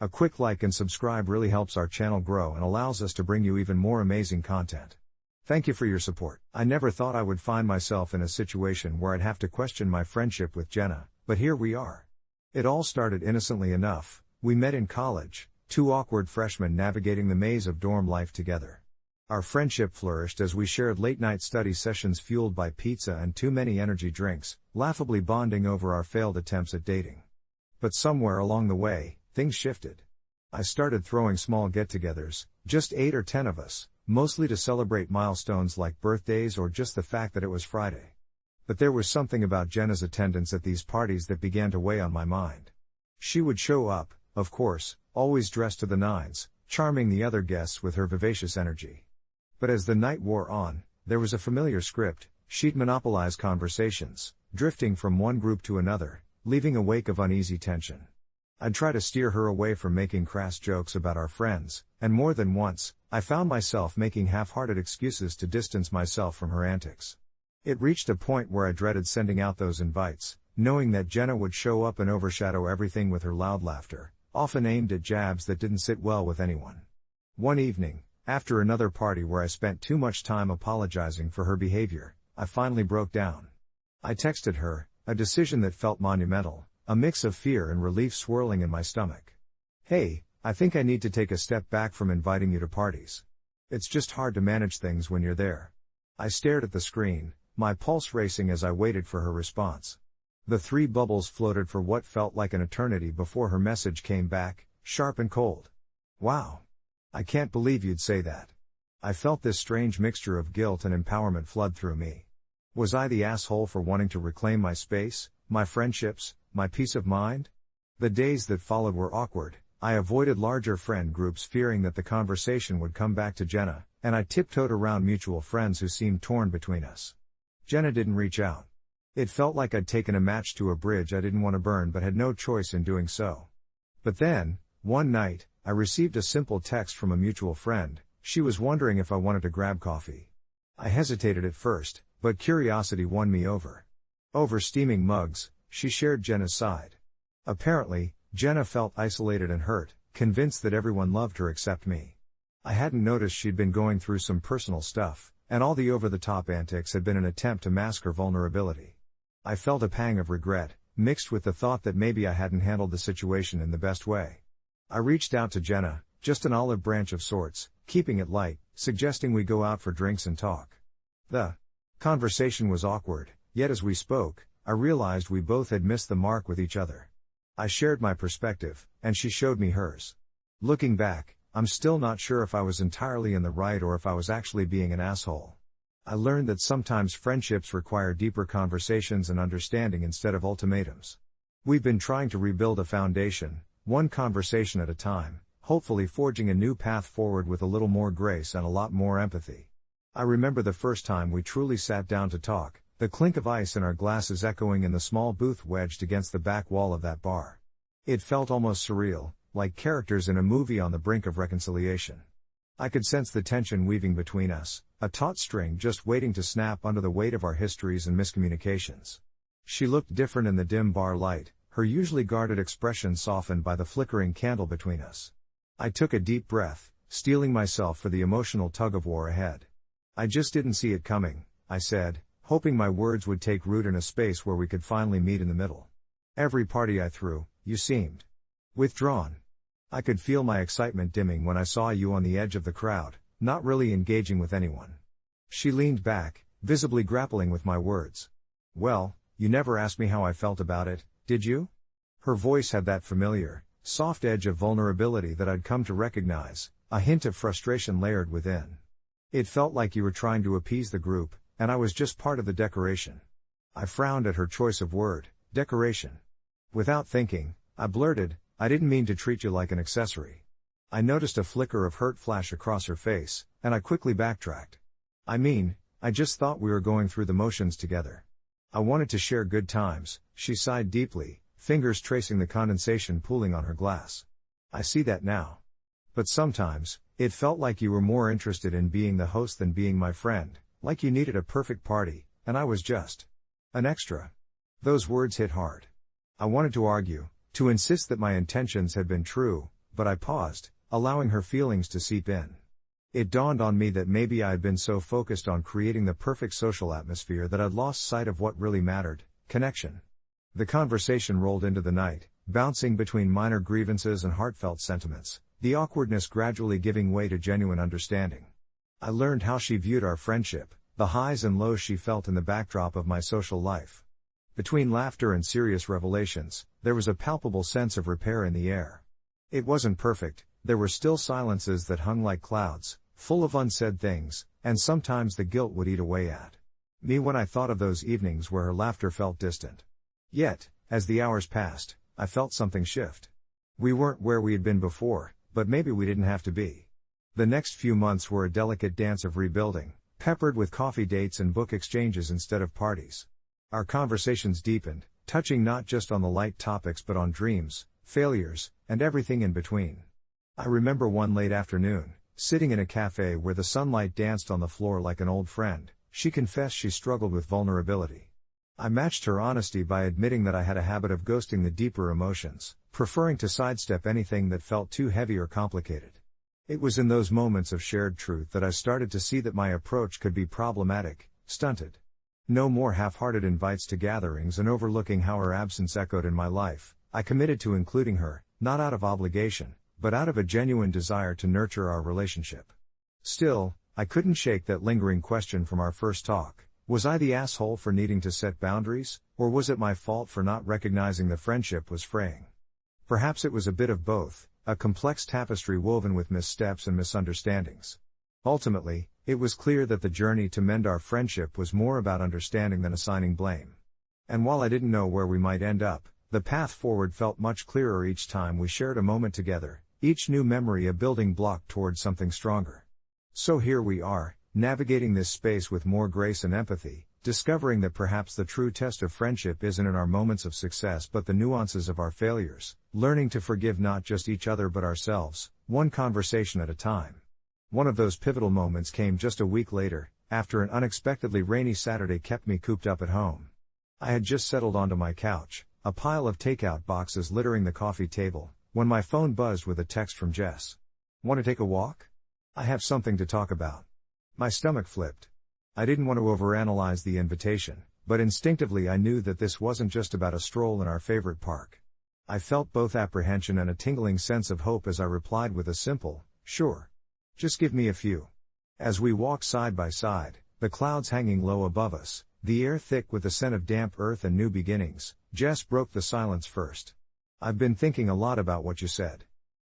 A quick like and subscribe really helps our channel grow and allows us to bring you even more amazing content. Thank you for your support. I never thought I would find myself in a situation where I'd have to question my friendship with Jenna, but here we are. It all started innocently enough. We met in college, two awkward freshmen navigating the maze of dorm life together. Our friendship flourished as we shared late-night study sessions fueled by pizza and too many energy drinks, laughably bonding over our failed attempts at dating. But somewhere along the way, things shifted. I started throwing small get-togethers, just 8 or 10 of us, mostly to celebrate milestones like birthdays or just the fact that it was Friday. But there was something about Jenna's attendance at these parties that began to weigh on my mind. She would show up, of course, always dressed to the nines, charming the other guests with her vivacious energy. But as the night wore on, there was a familiar script. She'd monopolize conversations, drifting from one group to another, leaving a wake of uneasy tension. I'd try to steer her away from making crass jokes about our friends, and more than once, I found myself making half-hearted excuses to distance myself from her antics. It reached a point where I dreaded sending out those invites, knowing that Jenna would show up and overshadow everything with her loud laughter, often aimed at jabs that didn't sit well with anyone. One evening, after another party where I spent too much time apologizing for her behavior, I finally broke down. I texted her, a decision that felt monumental, a mix of fear and relief swirling in my stomach. "Hey, I think I need to take a step back from inviting you to parties. It's just hard to manage things when you're there." I stared at the screen, my pulse racing as I waited for her response. The 3 bubbles floated for what felt like an eternity before her message came back, sharp and cold. "Wow. I can't believe you'd say that." I felt this strange mixture of guilt and empowerment flood through me. Was I the asshole for wanting to reclaim my space, my friendships, my peace of mind? The days that followed were awkward. I avoided larger friend groups fearing that the conversation would come back to Jenna, and I tiptoed around mutual friends who seemed torn between us. Jenna didn't reach out. It felt like I'd taken a match to a bridge I didn't want to burn but had no choice in doing so. But then, one night, I received a simple text from a mutual friend. She was wondering if I wanted to grab coffee. I hesitated at first, but curiosity won me over. Over steaming mugs, she shared Jenna's side. Apparently, Jenna felt isolated and hurt, convinced that everyone loved her except me. I hadn't noticed she'd been going through some personal stuff, and all the over-the-top antics had been an attempt to mask her vulnerability. I felt a pang of regret, mixed with the thought that maybe I hadn't handled the situation in the best way. I reached out to Jenna, just an olive branch of sorts, keeping it light, suggesting we go out for drinks and talk. The conversation was awkward, yet as we spoke, I realized we both had missed the mark with each other. I shared my perspective, and she showed me hers. Looking back, I'm still not sure if I was entirely in the right or if I was actually being an asshole. I learned that sometimes friendships require deeper conversations and understanding instead of ultimatums. We've been trying to rebuild a foundation, one conversation at a time, hopefully forging a new path forward with a little more grace and a lot more empathy. I remember the first time we truly sat down to talk, the clink of ice in our glasses echoing in the small booth wedged against the back wall of that bar. It felt almost surreal, like characters in a movie on the brink of reconciliation. I could sense the tension weaving between us, a taut string just waiting to snap under the weight of our histories and miscommunications. She looked different in the dim bar light, her usually guarded expression softened by the flickering candle between us. I took a deep breath, steeling myself for the emotional tug-of-war ahead. "I just didn't see it coming," I said, hoping my words would take root in a space where we could finally meet in the middle. "Every party I threw, you seemed withdrawn. I could feel my excitement dimming when I saw you on the edge of the crowd, not really engaging with anyone." She leaned back, visibly grappling with my words. "Well, you never asked me how I felt about it, did you?" Her voice had that familiar, soft edge of vulnerability that I'd come to recognize, a hint of frustration layered within. "It felt like you were trying to appease the group, and I was just part of the decoration." I frowned at her choice of word, decoration. Without thinking, I blurted, "I didn't mean to treat you like an accessory." I noticed a flicker of hurt flash across her face, and I quickly backtracked. I just thought we were going through the motions together. I wanted to share good times." She sighed deeply, fingers tracing the condensation pooling on her glass. "I see that now. But sometimes, it felt like you were more interested in being the host than being my friend, like you needed a perfect party, and I was just an extra." Those words hit hard. I wanted to argue, to insist that my intentions had been true, but I paused, allowing her feelings to seep in. It dawned on me that maybe I had been so focused on creating the perfect social atmosphere that I'd lost sight of what really mattered: connection. The conversation rolled into the night, bouncing between minor grievances and heartfelt sentiments, the awkwardness gradually giving way to genuine understanding. I learned how she viewed our friendship, the highs and lows she felt in the backdrop of my social life. Between laughter and serious revelations, there was a palpable sense of repair in the air. It wasn't perfect, there were still silences that hung like clouds, full of unsaid things, and sometimes the guilt would eat away at me when I thought of those evenings where her laughter felt distant. Yet, as the hours passed, I felt something shift. We weren't where we had been before, but maybe we didn't have to be. The next few months were a delicate dance of rebuilding, peppered with coffee dates and book exchanges instead of parties. Our conversations deepened, touching not just on the light topics but on dreams, failures, and everything in between. I remember one late afternoon, sitting in a cafe where the sunlight danced on the floor like an old friend, she confessed she struggled with vulnerability. I matched her honesty by admitting that I had a habit of ghosting the deeper emotions, preferring to sidestep anything that felt too heavy or complicated. It was in those moments of shared truth that I started to see that my approach could be problematic, stunted. No more half-hearted invites to gatherings and overlooking how her absence echoed in my life. I committed to including her, not out of obligation, but out of a genuine desire to nurture our relationship. Still, I couldn't shake that lingering question from our first talk. Was I the asshole for needing to set boundaries, or was it my fault for not recognizing the friendship was fraying? Perhaps it was a bit of both, a complex tapestry woven with missteps and misunderstandings. Ultimately, it was clear that the journey to mend our friendship was more about understanding than assigning blame. And while I didn't know where we might end up, the path forward felt much clearer each time we shared a moment together, each new memory a building block toward something stronger. So here we are, navigating this space with more grace and empathy, discovering that perhaps the true test of friendship isn't in our moments of success but the nuances of our failures, learning to forgive not just each other but ourselves, one conversation at a time. One of those pivotal moments came just a week later, after an unexpectedly rainy Saturday kept me cooped up at home. I had just settled onto my couch, a pile of takeout boxes littering the coffee table, when my phone buzzed with a text from Jess. "Want to take a walk? I have something to talk about." My stomach flipped. I didn't want to overanalyze the invitation, but instinctively I knew that this wasn't just about a stroll in our favorite park. I felt both apprehension and a tingling sense of hope as I replied with a simple, "Sure. Just give me a few." As we walked side by side, the clouds hanging low above us, the air thick with the scent of damp earth and new beginnings, Jess broke the silence first. "I've been thinking a lot about what you said.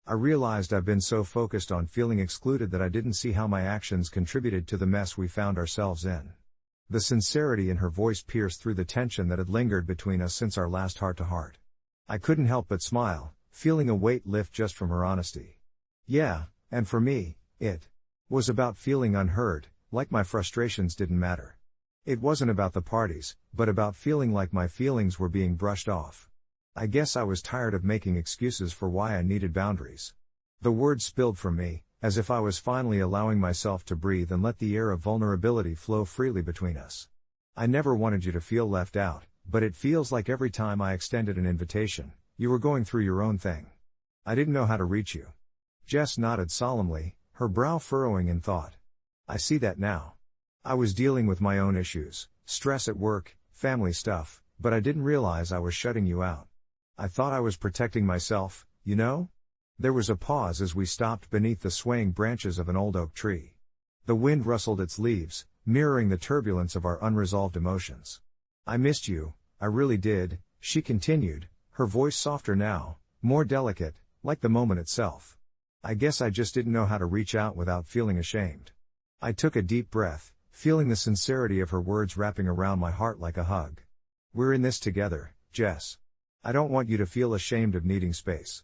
I realized I've been so focused on feeling excluded that I didn't see how my actions contributed to the mess we found ourselves in." The sincerity in her voice pierced through the tension that had lingered between us since our last heart-to-heart. I couldn't help but smile, feeling a weight lift just from her honesty. Yeah, and for me, it was about feeling unheard, like my frustrations didn't matter. It wasn't about the parties, but about feeling like my feelings were being brushed off. I guess I was tired of making excuses for why I needed boundaries. The words spilled from me, as if I was finally allowing myself to breathe and let the air of vulnerability flow freely between us. "I never wanted you to feel left out, but it feels like every time I extended an invitation, you were going through your own thing. I didn't know how to reach you." Jess nodded solemnly, her brow furrowing in thought. "I see that now. I was dealing with my own issues, stress at work, family stuff, but I didn't realize I was shutting you out. I thought I was protecting myself, you know?" There was a pause as we stopped beneath the swaying branches of an old oak tree. The wind rustled its leaves, mirroring the turbulence of our unresolved emotions. "I missed you, I really did," she continued, her voice softer now, more delicate, like the moment itself. "I guess I just didn't know how to reach out without feeling ashamed." I took a deep breath, feeling the sincerity of her words wrapping around my heart like a hug. "We're in this together, Jess. I don't want you to feel ashamed of needing space.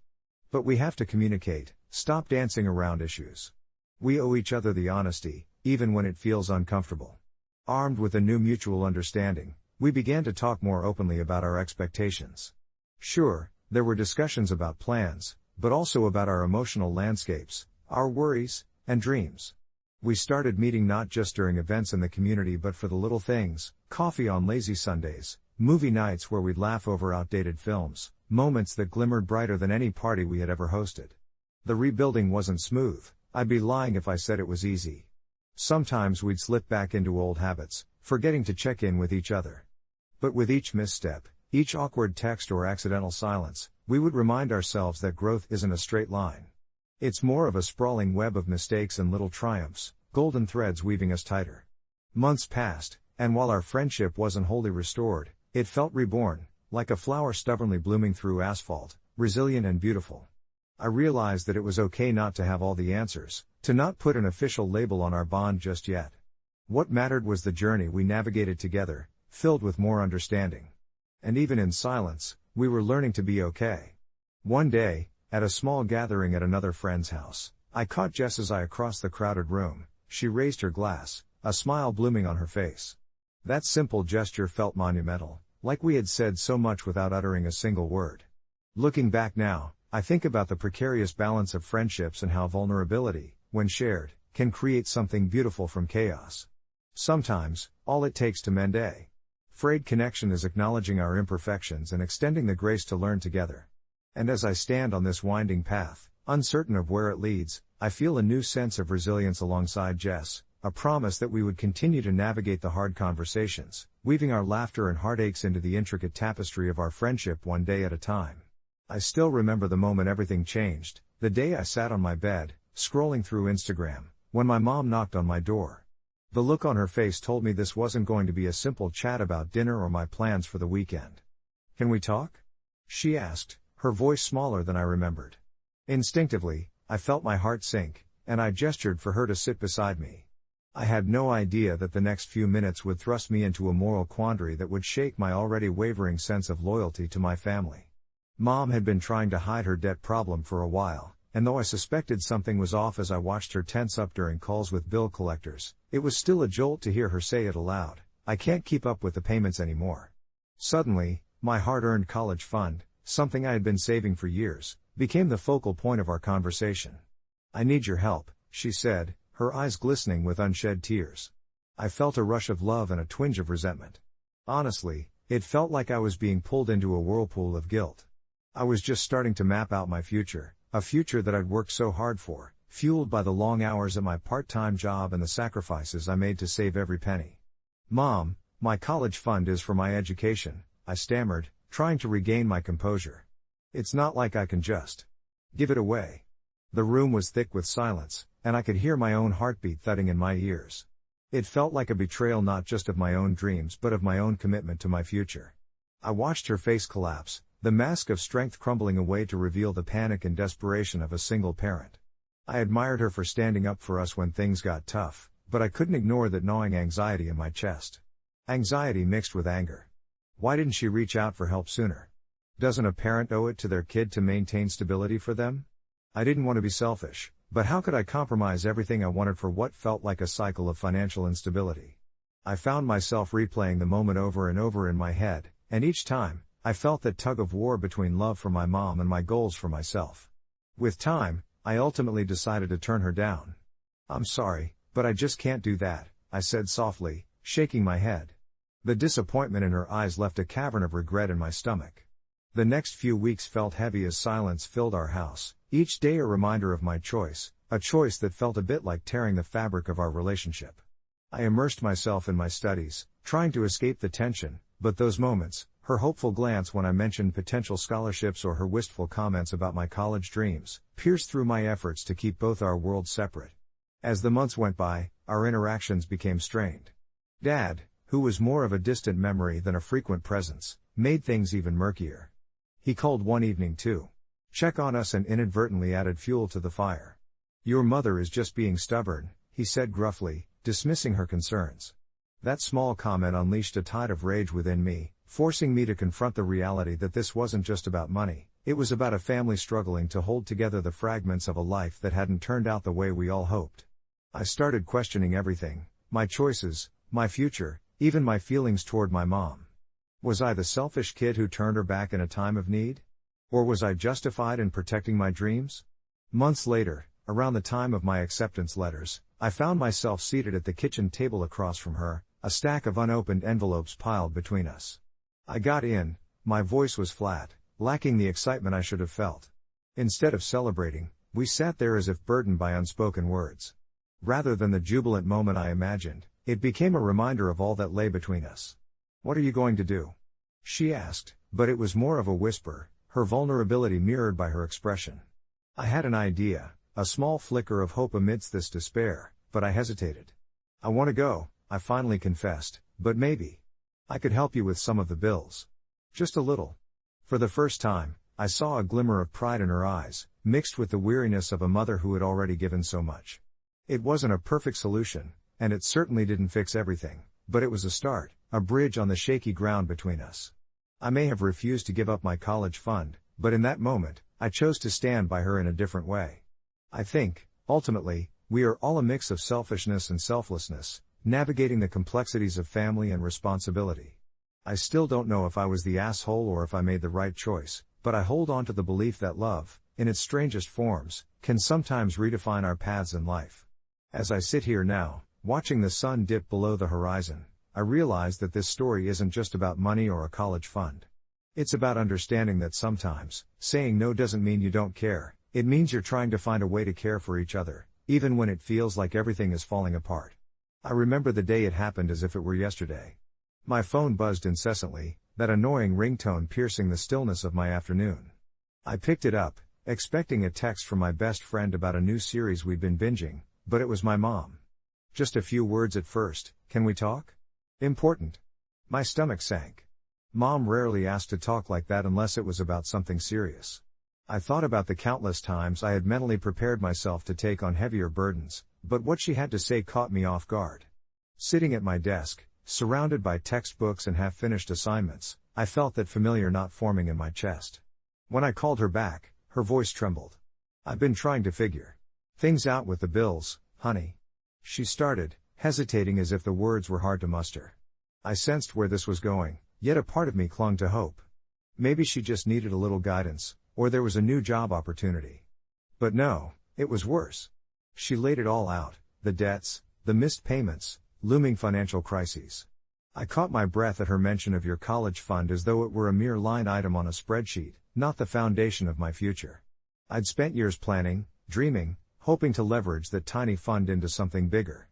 But we have to communicate, stop dancing around issues. We owe each other the honesty, even when it feels uncomfortable." Armed with a new mutual understanding, we began to talk more openly about our expectations. Sure, there were discussions about plans, but also about our emotional landscapes, our worries, and dreams. We started meeting not just during events in the community but for the little things: coffee on lazy Sundays, movie nights where we'd laugh over outdated films, moments that glimmered brighter than any party we had ever hosted. The rebuilding wasn't smooth, I'd be lying if I said it was easy. Sometimes we'd slip back into old habits, forgetting to check in with each other. But with each misstep, each awkward text or accidental silence, we would remind ourselves that growth isn't a straight line. It's more of a sprawling web of mistakes and little triumphs, golden threads weaving us tighter. Months passed, and while our friendship wasn't wholly restored, it felt reborn, like a flower stubbornly blooming through asphalt, resilient and beautiful. I realized that it was okay not to have all the answers, to not put an official label on our bond just yet. What mattered was the journey we navigated together, filled with more understanding. And even in silence, we were learning to be okay. One day, at a small gathering at another friend's house, I caught Jess's eye across the crowded room. She raised her glass, a smile blooming on her face. That simple gesture felt monumental, like we had said so much without uttering a single word. Looking back now, I think about the precarious balance of friendships and how vulnerability, when shared, can create something beautiful from chaos. Sometimes, all it takes to mend a frayed connection is acknowledging our imperfections and extending the grace to learn together. And as I stand on this winding path, uncertain of where it leads, I feel a new sense of resilience alongside Jess, a promise that we would continue to navigate the hard conversations, weaving our laughter and heartaches into the intricate tapestry of our friendship one day at a time. I still remember the moment everything changed, the day I sat on my bed, scrolling through Instagram, when my mom knocked on my door. The look on her face told me this wasn't going to be a simple chat about dinner or my plans for the weekend. "Can we talk?" she asked, her voice smaller than I remembered. Instinctively, I felt my heart sink, and I gestured for her to sit beside me. I had no idea that the next few minutes would thrust me into a moral quandary that would shake my already wavering sense of loyalty to my family. Mom had been trying to hide her debt problem for a while, and though I suspected something was off as I watched her tense up during calls with bill collectors, it was still a jolt to hear her say it aloud, "I can't keep up with the payments anymore." Suddenly, my hard-earned college fund, something I had been saving for years, became the focal point of our conversation. "I need your help," she said, her eyes glistening with unshed tears. I felt a rush of love and a twinge of resentment. Honestly, it felt like I was being pulled into a whirlpool of guilt. I was just starting to map out my future, a future that I'd worked so hard for, fueled by the long hours at my part-time job and the sacrifices I made to save every penny. "Mom, my college fund is for my education," I stammered, trying to regain my composure. "It's not like I can just give it away." The room was thick with silence, and I could hear my own heartbeat thudding in my ears. It felt like a betrayal not just of my own dreams but of my own commitment to my future. I watched her face collapse, the mask of strength crumbling away to reveal the panic and desperation of a single parent. I admired her for standing up for us when things got tough, but I couldn't ignore that gnawing anxiety in my chest. Anxiety mixed with anger. Why didn't she reach out for help sooner? Doesn't a parent owe it to their kid to maintain stability for them? I didn't want to be selfish, but how could I compromise everything I wanted for what felt like a cycle of financial instability? I found myself replaying the moment over and over in my head, and each time, I felt that tug of war between love for my mom and my goals for myself. With time, I ultimately decided to turn her down. "I'm sorry, but I just can't do that," I said softly, shaking my head. The disappointment in her eyes left a cavern of regret in my stomach. The next few weeks felt heavy as silence filled our house, each day a reminder of my choice, a choice that felt a bit like tearing the fabric of our relationship. I immersed myself in my studies, trying to escape the tension, but those moments, her hopeful glance when I mentioned potential scholarships or her wistful comments about my college dreams, pierced through my efforts to keep both our worlds separate. As the months went by, our interactions became strained. Dad, who was more of a distant memory than a frequent presence, made things even murkier. He called one evening to check on us and inadvertently added fuel to the fire. "Your mother is just being stubborn," he said gruffly, dismissing her concerns. That small comment unleashed a tide of rage within me, forcing me to confront the reality that this wasn't just about money, it was about a family struggling to hold together the fragments of a life that hadn't turned out the way we all hoped. I started questioning everything, my choices, my future, even my feelings toward my mom. Was I the selfish kid who turned her back in a time of need? Or was I justified in protecting my dreams? Months later, around the time of my acceptance letters, I found myself seated at the kitchen table across from her, a stack of unopened envelopes piled between us. I got in, my voice was flat, lacking the excitement I should have felt. Instead of celebrating, We sat there as if burdened by unspoken words. Rather than the jubilant moment I imagined, it became a reminder of all that lay between us. "What are you going to do?" she asked, but it was more of a whisper, her vulnerability mirrored by her expression. I had an idea, a small flicker of hope amidst this despair, but I hesitated. "I want to go," I finally confessed, "but maybe I could help you with some of the bills. Just a little." For the first time, I saw a glimmer of pride in her eyes, mixed with the weariness of a mother who had already given so much. It wasn't a perfect solution, and it certainly didn't fix everything, but it was a start, a bridge on the shaky ground between us. I may have refused to give up my college fund, but in that moment, I chose to stand by her in a different way. I think, ultimately, we are all a mix of selfishness and selflessness, navigating the complexities of family and responsibility. I still don't know if I was the asshole or if I made the right choice, but I hold on to the belief that love, in its strangest forms, can sometimes redefine our paths in life. As I sit here now, watching the sun dip below the horizon, I realize that this story isn't just about money or a college fund. It's about understanding that sometimes, saying no doesn't mean you don't care, it means you're trying to find a way to care for each other, even when it feels like everything is falling apart. I remember the day it happened as if it were yesterday. My phone buzzed incessantly, that annoying ringtone piercing the stillness of my afternoon. I picked it up, expecting a text from my best friend about a new series we'd been binging, but it was my mom. Just a few words at first. "Can we talk?" "Important." My stomach sank. Mom rarely asked to talk like that unless it was about something serious. I thought about the countless times I had mentally prepared myself to take on heavier burdens, but what she had to say caught me off guard. Sitting at my desk, surrounded by textbooks and half-finished assignments, I felt that familiar knot forming in my chest. When I called her back, her voice trembled. "I've been trying to figure things out with the bills, honey," she started, hesitating as if the words were hard to muster. I sensed where this was going, yet a part of me clung to hope. Maybe she just needed a little guidance, or there was a new job opportunity. But no, it was worse. She laid it all out, the debts, the missed payments, looming financial crises. I caught my breath at her mention of your college fund as though it were a mere line item on a spreadsheet, not the foundation of my future. I'd spent years planning, dreaming, hoping to leverage that tiny fund into something bigger.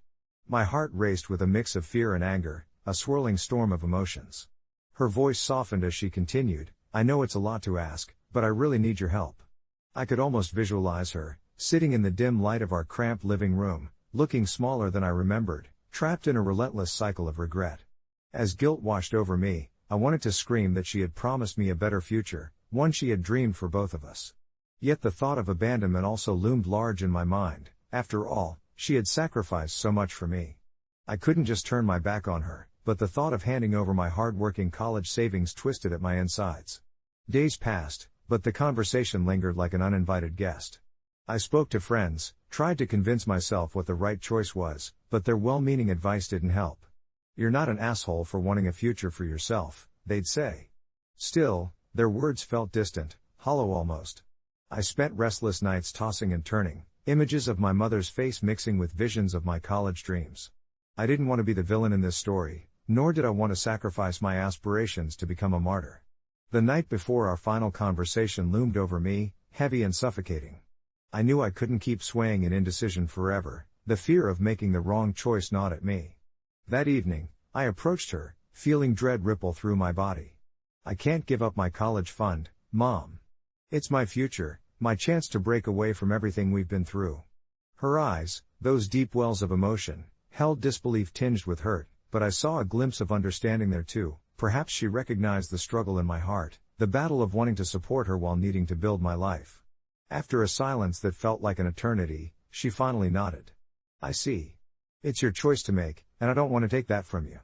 My heart raced with a mix of fear and anger, a swirling storm of emotions. Her voice softened as she continued, "I know it's a lot to ask, but I really need your help." I could almost visualize her, sitting in the dim light of our cramped living room, looking smaller than I remembered, trapped in a relentless cycle of regret. As guilt washed over me, I wanted to scream that she had promised me a better future, one she had dreamed for both of us. Yet the thought of abandonment also loomed large in my mind. After all, she had sacrificed so much for me. I couldn't just turn my back on her, but the thought of handing over my hard-working college savings twisted at my insides. Days passed, but the conversation lingered like an uninvited guest. I spoke to friends, tried to convince myself what the right choice was, but their well-meaning advice didn't help. "You're not an asshole for wanting a future for yourself," they'd say. Still, their words felt distant, hollow almost. I spent restless nights tossing and turning, images of my mother's face mixing with visions of my college dreams. I didn't want to be the villain in this story, nor did I want to sacrifice my aspirations to become a martyr. The night before our final conversation loomed over me, heavy and suffocating. I knew I couldn't keep swaying in indecision forever, the fear of making the wrong choice gnawed at me. That evening, I approached her, feeling dread ripple through my body. "I can't give up my college fund, Mom. It's my future, my chance to break away from everything we've been through." Her eyes, those deep wells of emotion, held disbelief tinged with hurt, but I saw a glimpse of understanding there too. Perhaps she recognized the struggle in my heart, the battle of wanting to support her while needing to build my life. After a silence that felt like an eternity, she finally nodded. "I see. It's your choice to make, and I don't want to take that from you."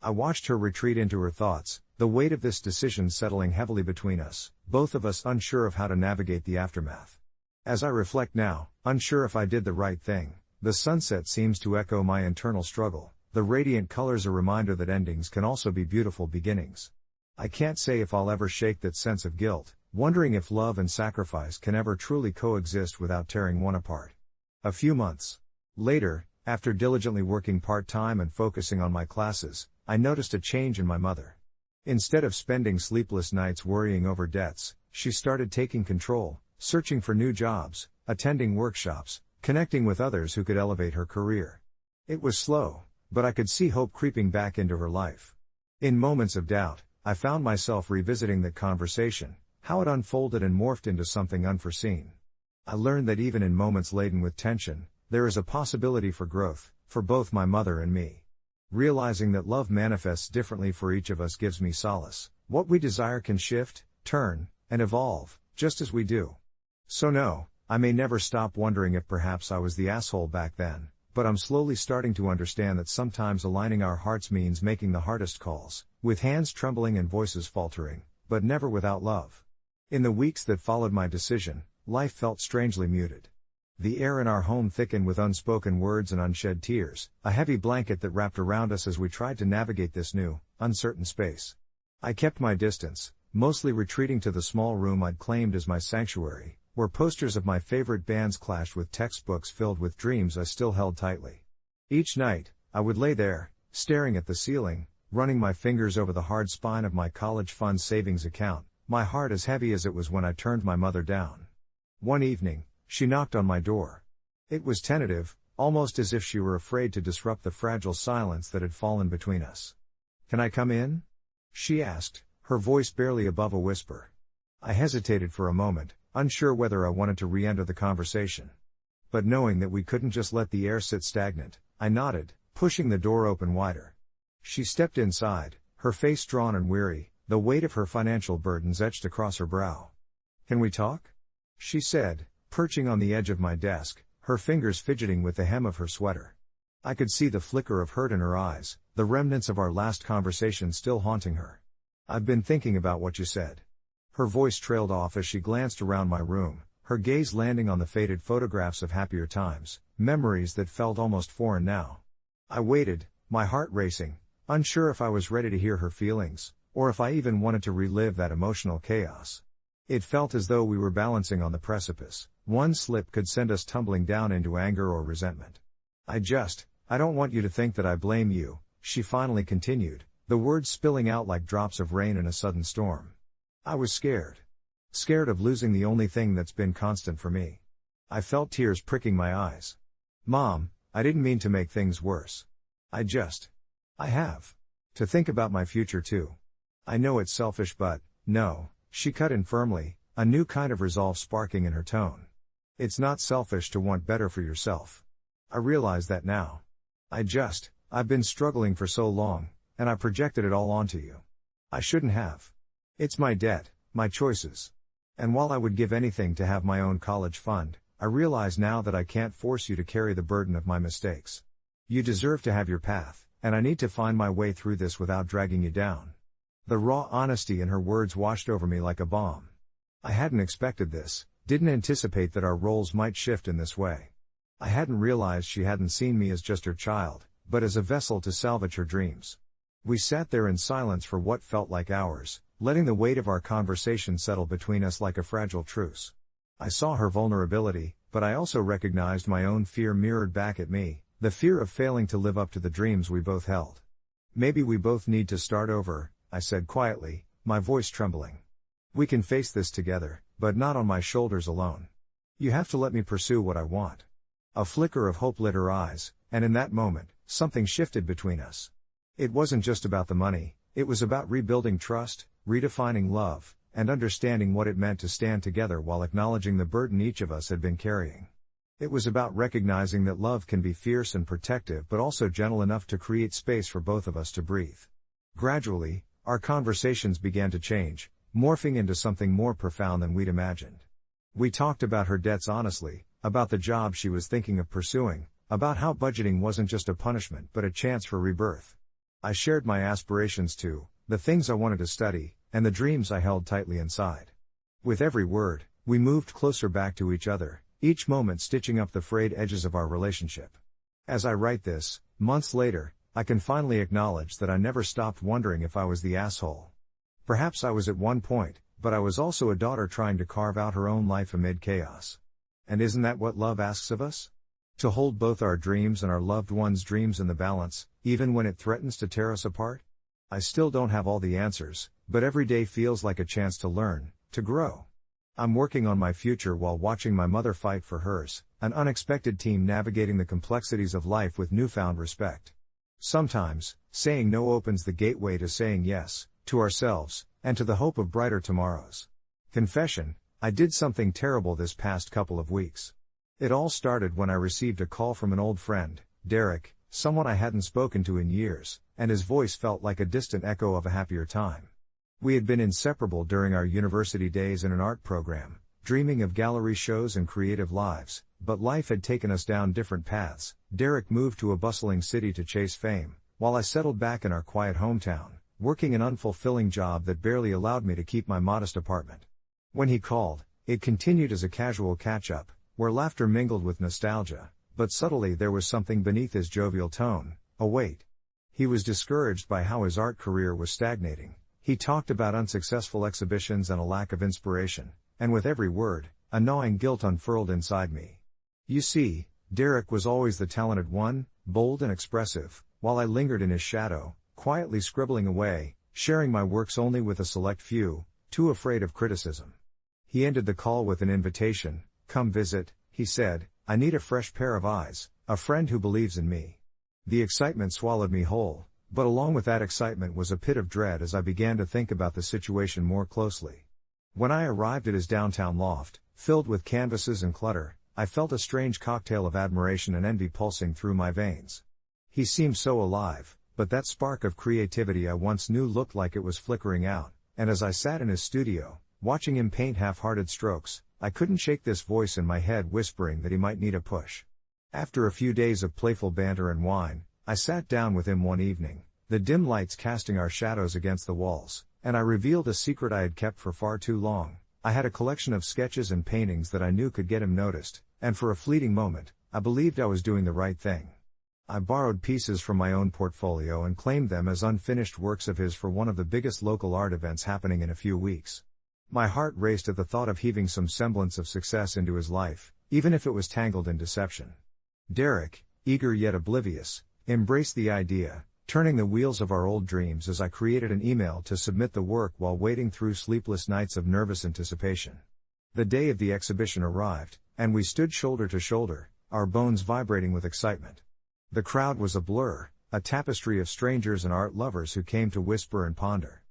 I watched her retreat into her thoughts, the weight of this decision settling heavily between us, both of us unsure of how to navigate the aftermath. As I reflect now, unsure if I did the right thing, the sunset seems to echo my internal struggle, the radiant colors a reminder that endings can also be beautiful beginnings. I can't say if I'll ever shake that sense of guilt, wondering if love and sacrifice can ever truly coexist without tearing one apart. A few months later, after diligently working part-time and focusing on my classes, I noticed a change in my mother. Instead of spending sleepless nights worrying over debts, she started taking control, searching for new jobs, attending workshops, connecting with others who could elevate her career. It was slow, but I could see hope creeping back into her life. In moments of doubt, I found myself revisiting that conversation, how it unfolded and morphed into something unforeseen. I learned that even in moments laden with tension, there is a possibility for growth, for both my mother and me. Realizing that love manifests differently for each of us gives me solace. What we desire can shift, turn, and evolve, just as we do. So no, I may never stop wondering if perhaps I was the asshole back then, but I'm slowly starting to understand that sometimes aligning our hearts means making the hardest calls, with hands trembling and voices faltering, but never without love. In the weeks that followed my decision, life felt strangely muted. The air in our home thickened with unspoken words and unshed tears, a heavy blanket that wrapped around us as we tried to navigate this new, uncertain space. I kept my distance, mostly retreating to the small room I'd claimed as my sanctuary, where posters of my favorite bands clashed with textbooks filled with dreams I still held tightly. Each night, I would lay there, staring at the ceiling, running my fingers over the hard spine of my college fund savings account, my heart as heavy as it was when I turned my mother down. One evening, she knocked on my door. It was tentative, almost as if she were afraid to disrupt the fragile silence that had fallen between us. "Can I come in?" she asked, her voice barely above a whisper. I hesitated for a moment, unsure whether I wanted to re-enter the conversation. But knowing that we couldn't just let the air sit stagnant, I nodded, pushing the door open wider. She stepped inside, her face drawn and weary, the weight of her financial burdens etched across her brow. "Can we talk?" she said, perching on the edge of my desk, her fingers fidgeting with the hem of her sweater. I could see the flicker of hurt in her eyes, the remnants of our last conversation still haunting her. "I've been thinking about what you said." Her voice trailed off as she glanced around my room, her gaze landing on the faded photographs of happier times, memories that felt almost foreign now. I waited, my heart racing, unsure if I was ready to hear her feelings, or if I even wanted to relive that emotional chaos. It felt as though we were balancing on the precipice. One slip could send us tumbling down into anger or resentment. I don't want you to think that I blame you," she finally continued, the words spilling out like drops of rain in a sudden storm. I was scared. Scared of losing the only thing that's been constant for me. I felt tears pricking my eyes. "Mom, I didn't mean to make things worse. I have to think about my future too. I know it's selfish but, no," she cut in firmly, a new kind of resolve sparking in her tone. "It's not selfish to want better for yourself. I realize that now. I've been struggling for so long, and I projected it all onto you. I shouldn't have. It's my debt, my choices. And while I would give anything to have my own college fund, I realize now that I can't force you to carry the burden of my mistakes. You deserve to have your path, and I need to find my way through this without dragging you down." The raw honesty in her words washed over me like a bomb. I hadn't expected this, didn't anticipate that our roles might shift in this way. I hadn't realized she hadn't seen me as just her child, but as a vessel to salvage her dreams. We sat there in silence for what felt like hours, letting the weight of our conversation settle between us like a fragile truce. I saw her vulnerability, but I also recognized my own fear mirrored back at me, the fear of failing to live up to the dreams we both held. "Maybe we both need to start over," I said quietly, my voice trembling. "We can face this together, but not on my shoulders alone. You have to let me pursue what I want." A flicker of hope lit her eyes, and in that moment, something shifted between us. It wasn't just about the money, it was about rebuilding trust, redefining love, and understanding what it meant to stand together while acknowledging the burden each of us had been carrying. It was about recognizing that love can be fierce and protective but also gentle enough to create space for both of us to breathe. Gradually, our conversations began to change, morphing into something more profound than we'd imagined. We talked about her debts honestly, about the job she was thinking of pursuing, about how budgeting wasn't just a punishment but a chance for rebirth. I shared my aspirations too, the things I wanted to study, and the dreams I held tightly inside. With every word, we moved closer back to each other, each moment stitching up the frayed edges of our relationship. As I write this, months later, I can finally acknowledge that I never stopped wondering if I was the asshole. Perhaps I was at one point, but I was also a daughter trying to carve out her own life amid chaos. And isn't that what love asks of us? To hold both our dreams and our loved ones' dreams in the balance, even when it threatens to tear us apart? I still don't have all the answers, but every day feels like a chance to learn, to grow. I'm working on my future while watching my mother fight for hers, an unexpected team navigating the complexities of life with newfound respect. Sometimes, saying no opens the gateway to saying yes, to ourselves, and to the hope of brighter tomorrows. Confession, I did something terrible this past couple of weeks. It all started when I received a call from an old friend, Derek, someone I hadn't spoken to in years, and his voice felt like a distant echo of a happier time. We had been inseparable during our university days in an art program, dreaming of gallery shows and creative lives, but life had taken us down different paths. Derek moved to a bustling city to chase fame, while I settled back in our quiet hometown, working an unfulfilling job that barely allowed me to keep my modest apartment. When he called, it continued as a casual catch-up, where laughter mingled with nostalgia, but subtly there was something beneath his jovial tone, a weight. He was discouraged by how his art career was stagnating. He talked about unsuccessful exhibitions and a lack of inspiration, and with every word, a gnawing guilt unfurled inside me. You see, Derek was always the talented one, bold and expressive, while I lingered in his shadow, quietly scribbling away, sharing my works only with a select few, too afraid of criticism. He ended the call with an invitation. Come visit, he said, I need a fresh pair of eyes, a friend who believes in me. The excitement swallowed me whole, but along with that excitement was a pit of dread as I began to think about the situation more closely. When I arrived at his downtown loft, filled with canvases and clutter, I felt a strange cocktail of admiration and envy pulsing through my veins. He seemed so alive, but that spark of creativity I once knew looked like it was flickering out, and as I sat in his studio, watching him paint half-hearted strokes, I couldn't shake this voice in my head whispering that he might need a push. After a few days of playful banter and wine, I sat down with him one evening, the dim lights casting our shadows against the walls, and I revealed a secret I had kept for far too long. I had a collection of sketches and paintings that I knew could get him noticed, and for a fleeting moment, I believed I was doing the right thing. I borrowed pieces from my own portfolio and claimed them as unfinished works of his for one of the biggest local art events happening in a few weeks. My heart raced at the thought of heaving some semblance of success into his life, even if it was tangled in deception. Derek, eager yet oblivious, embraced the idea, turning the wheels of our old dreams as I created an email to submit the work while waiting through sleepless nights of nervous anticipation. The day of the exhibition arrived, and we stood shoulder to shoulder, our bones vibrating with excitement. The crowd was a blur, a tapestry of strangers and art lovers who came to whisper and ponder.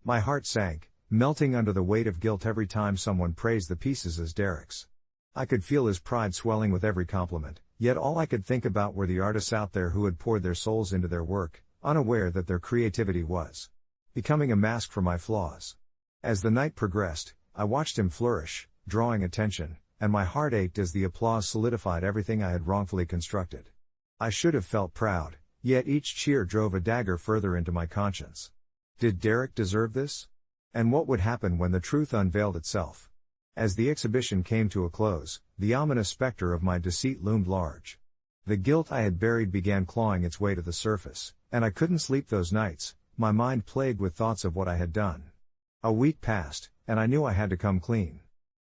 My heart sank, melting under the weight of guilt every time someone praised the pieces as Derek's. I could feel his pride swelling with every compliment, yet all I could think about were the artists out there who had poured their souls into their work, unaware that their creativity was becoming a mask for my flaws. As the night progressed, I watched him flourish, drawing attention, and my heart ached as the applause solidified everything I had wrongfully constructed. I should have felt proud, yet each cheer drove a dagger further into my conscience. Did Derek deserve this? And what would happen when the truth unveiled itself? As the exhibition came to a close, the ominous specter of my deceit loomed large. The guilt I had buried began clawing its way to the surface, and I couldn't sleep those nights, my mind plagued with thoughts of what I had done. A week passed, and I knew I had to come clean.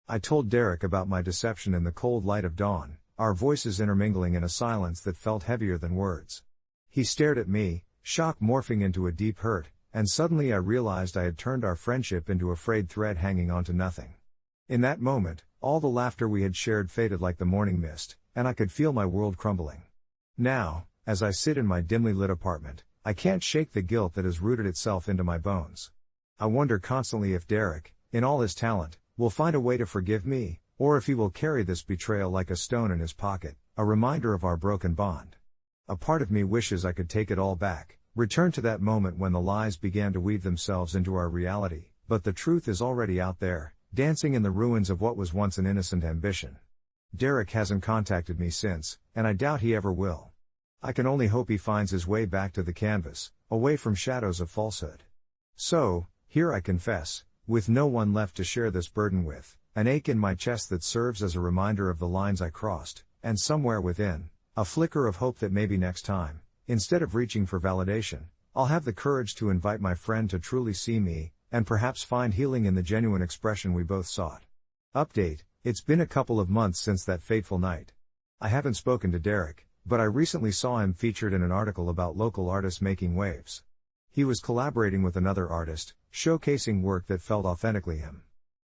I told Derek about my deception in the cold light of dawn, our voices intermingling in a silence that felt heavier than words. He stared at me, shock morphing into a deep hurt, and suddenly I realized I had turned our friendship into a frayed thread hanging on to nothing. In that moment, all the laughter we had shared faded like the morning mist, and I could feel my world crumbling. Now, as I sit in my dimly lit apartment, I can't shake the guilt that has rooted itself into my bones. I wonder constantly if Derek, in all his talent, will find a way to forgive me, or if he will carry this betrayal like a stone in his pocket, a reminder of our broken bond. A part of me wishes I could take it all back, return to that moment when the lies began to weave themselves into our reality, but the truth is already out there, dancing in the ruins of what was once an innocent ambition. Derek hasn't contacted me since, and I doubt he ever will. I can only hope he finds his way back to the canvas, away from shadows of falsehood. So, here I confess, with no one left to share this burden with, an ache in my chest that serves as a reminder of the lines I crossed, and somewhere within, a flicker of hope that maybe next time, instead of reaching for validation, I'll have the courage to invite my friend to truly see me, and perhaps find healing in the genuine expression we both sought. Update: it's been a couple of months since that fateful night. I haven't spoken to Derek, but I recently saw him featured in an article about local artists making waves. He was collaborating with another artist, showcasing work that felt authentically him.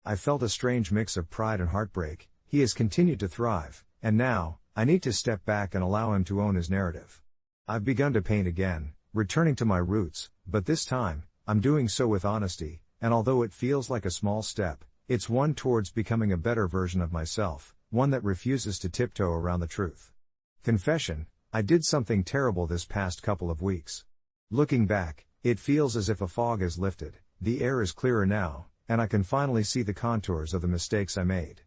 I felt a strange mix of pride and heartbreak. He has continued to thrive, and now, I need to step back and allow him to own his narrative. I've begun to paint again, returning to my roots, but this time, I'm doing so with honesty, and although it feels like a small step, it's one towards becoming a better version of myself, one that refuses to tiptoe around the truth. Confession: I did something terrible this past couple of weeks. Looking back, it feels as if a fog has lifted, the air is clearer now, and I can finally see the contours of the mistakes I made.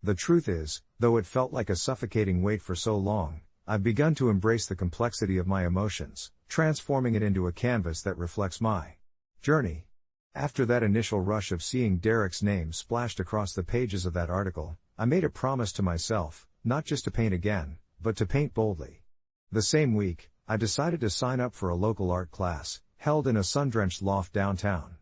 The truth is, though it felt like a suffocating weight for so long, I've begun to embrace the complexity of my emotions, transforming it into a canvas that reflects my journey. After that initial rush of seeing Derek's name splashed across the pages of that article, I made a promise to myself, not just to paint again, but to paint boldly. The same week, I decided to sign up for a local art class, held in a sun-drenched loft downtown.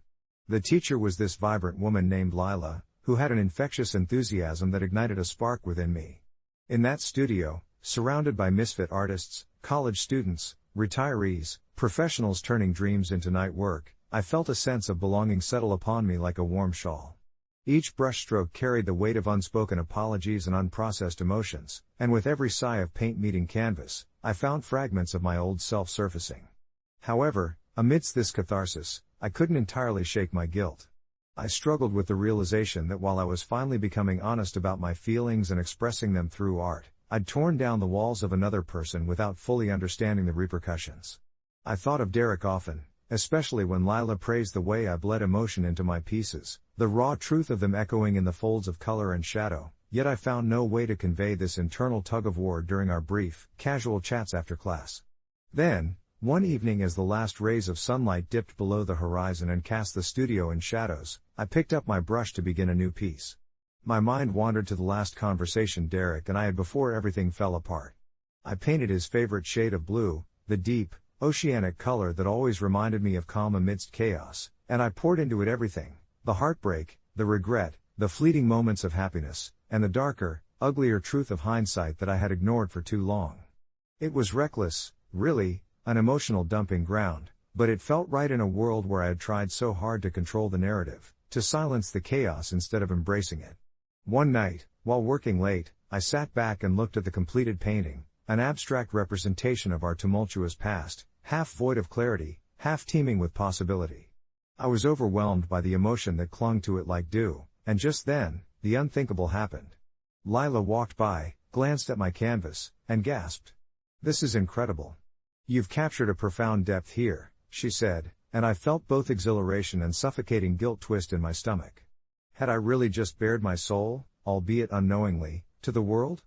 The teacher was this vibrant woman named Lila, who had an infectious enthusiasm that ignited a spark within me. In that studio, surrounded by misfit artists, college students, retirees, professionals turning dreams into night work, I felt a sense of belonging settle upon me like a warm shawl. Each brushstroke carried the weight of unspoken apologies and unprocessed emotions, and with every sigh of paint meeting canvas, I found fragments of my old self surfacing. However, amidst this catharsis, I couldn't entirely shake my guilt. I struggled with the realization that while I was finally becoming honest about my feelings and expressing them through art, I'd torn down the walls of another person without fully understanding the repercussions. I thought of Derek often, especially when Lila praised the way I bled emotion into my pieces, the raw truth of them echoing in the folds of color and shadow, yet I found no way to convey this internal tug-of-war during our brief, casual chats after class. Then, one evening as the last rays of sunlight dipped below the horizon and cast the studio in shadows, I picked up my brush to begin a new piece. My mind wandered to the last conversation Derek and I had before everything fell apart. I painted his favorite shade of blue, the deep, oceanic color that always reminded me of calm amidst chaos, and I poured into it everything: the heartbreak, the regret, the fleeting moments of happiness, and the darker, uglier truth of hindsight that I had ignored for too long. It was reckless, really, an emotional dumping ground, but it felt right in a world where I had tried so hard to control the narrative, to silence the chaos instead of embracing it. One night, while working late, I sat back and looked at the completed painting, an abstract representation of our tumultuous past, half void of clarity, half teeming with possibility. I was overwhelmed by the emotion that clung to it like dew, and just then, the unthinkable happened. Lila walked by, glanced at my canvas, and gasped. "This is incredible. You've captured a profound depth here," she said, and I felt both exhilaration and suffocating guilt twist in my stomach. Had I really just bared my soul, albeit unknowingly, to the world?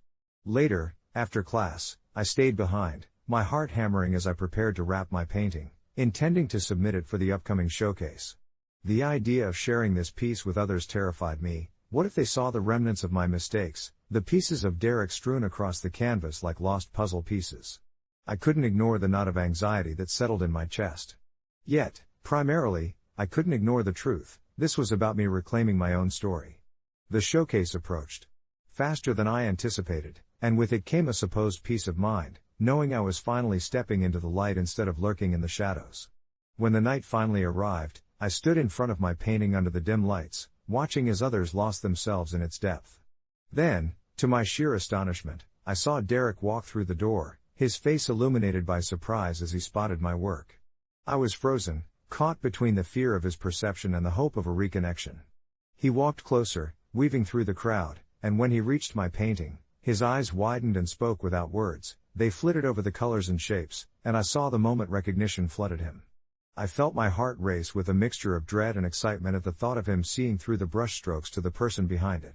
Later, after class, I stayed behind, my heart hammering as I prepared to wrap my painting, intending to submit it for the upcoming showcase. The idea of sharing this piece with others terrified me. What if they saw the remnants of my mistakes, the pieces of Derek strewn across the canvas like lost puzzle pieces? I couldn't ignore the knot of anxiety that settled in my chest. Yet, primarily, I couldn't ignore the truth: this was about me reclaiming my own story. The showcase approached faster than I anticipated, and with it came a supposed peace of mind, knowing I was finally stepping into the light instead of lurking in the shadows. When the night finally arrived, I stood in front of my painting under the dim lights, watching as others lost themselves in its depth. Then, to my sheer astonishment, I saw Derek walk through the door, his face illuminated by surprise as he spotted my work. I was frozen, caught between the fear of his perception and the hope of a reconnection. He walked closer, weaving through the crowd, and when he reached my painting, his eyes widened and spoke without words. They flitted over the colors and shapes, and I saw the moment recognition flooded him. I felt my heart race with a mixture of dread and excitement at the thought of him seeing through the brushstrokes to the person behind it.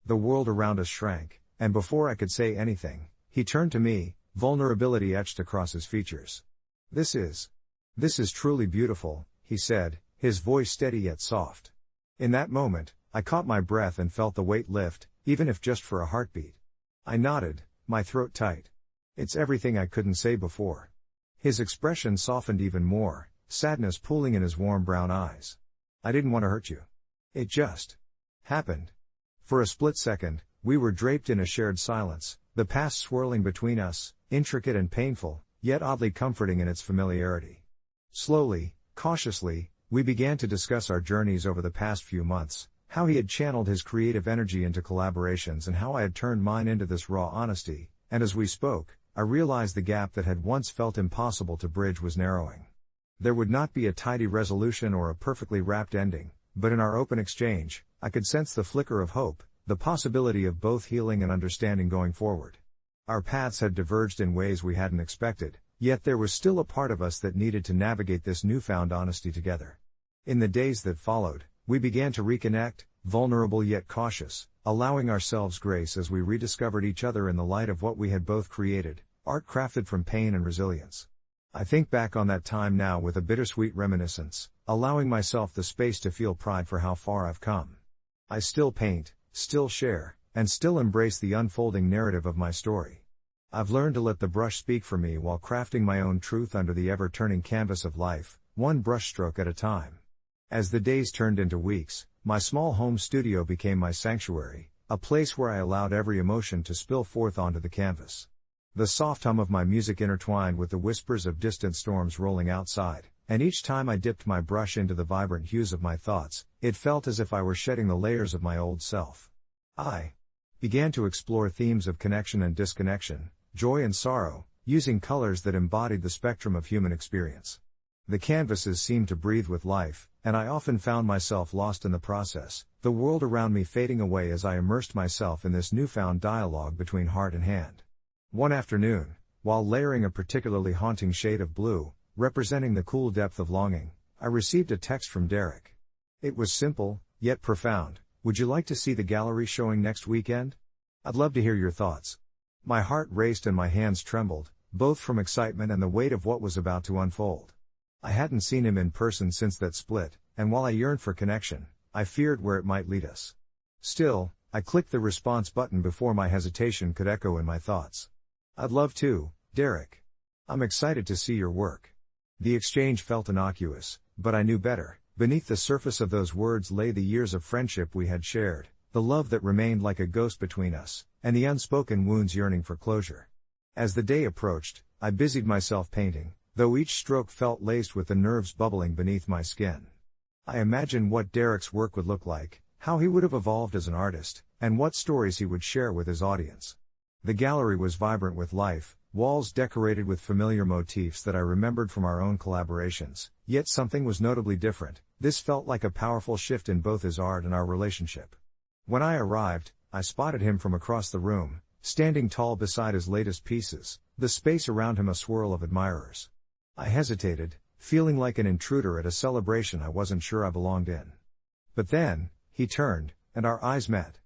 The world around us shrank, and before I could say anything, he turned to me, vulnerability etched across his features. This is truly beautiful," he said, his voice steady yet soft. In that moment, I caught my breath and felt the weight lift, even if just for a heartbeat. I nodded, my throat tight. "It's everything I couldn't say before." His expression softened even more, sadness pooling in his warm brown eyes. "I didn't want to hurt you. It just happened." For a split second, we were draped in a shared silence, the past swirling between us, intricate and painful, yet oddly comforting in its familiarity. Slowly, cautiously, we began to discuss our journeys over the past few months, how he had channeled his creative energy into collaborations and how I had turned mine into this raw honesty, and as we spoke, I realized the gap that had once felt impossible to bridge was narrowing. There would not be a tidy resolution or a perfectly wrapped ending, but in our open exchange, I could sense the flicker of hope, the possibility of both healing and understanding going forward. Our paths had diverged in ways we hadn't expected, yet there was still a part of us that needed to navigate this newfound honesty together. In the days that followed, we began to reconnect, vulnerable yet cautious, allowing ourselves grace as we rediscovered each other in the light of what we had both created, art crafted from pain and resilience. I think back on that time now with a bittersweet reminiscence, allowing myself the space to feel pride for how far I've come. I still paint, still share, and still embrace the unfolding narrative of my story. I've learned to let the brush speak for me while crafting my own truth under the ever-turning canvas of life, one brushstroke at a time. As the days turned into weeks, my small home studio became my sanctuary, a place where I allowed every emotion to spill forth onto the canvas. The soft hum of my music intertwined with the whispers of distant storms rolling outside, and each time I dipped my brush into the vibrant hues of my thoughts, it felt as if I were shedding the layers of my old self. I began to explore themes of connection and disconnection, joy and sorrow, using colors that embodied the spectrum of human experience. The canvases seemed to breathe with life, and I often found myself lost in the process, the world around me fading away as I immersed myself in this newfound dialogue between heart and hand. One afternoon, while layering a particularly haunting shade of blue, representing the cool depth of longing, I received a text from Derek. It was simple, yet profound. Would you like to see the gallery showing next weekend? I'd love to hear your thoughts. My heart raced and my hands trembled, both from excitement and the weight of what was about to unfold. I hadn't seen him in person since that split, and while I yearned for connection, I feared where it might lead us. Still, I clicked the response button before my hesitation could echo in my thoughts. I'd love to, Derek. I'm excited to see your work. The exchange felt innocuous, but I knew better. Beneath the surface of those words lay the years of friendship we had shared, the love that remained like a ghost between us, and the unspoken wounds yearning for closure. As the day approached, I busied myself painting, though each stroke felt laced with the nerves bubbling beneath my skin. I imagined what Derek's work would look like, how he would have evolved as an artist, and what stories he would share with his audience. The gallery was vibrant with life, walls decorated with familiar motifs that I remembered from our own collaborations, yet something was notably different. This felt like a powerful shift in both his art and our relationship. When I arrived, I spotted him from across the room, standing tall beside his latest pieces, the space around him a swirl of admirers. I hesitated, feeling like an intruder at a celebration I wasn't sure I belonged in. But then, he turned, and our eyes met.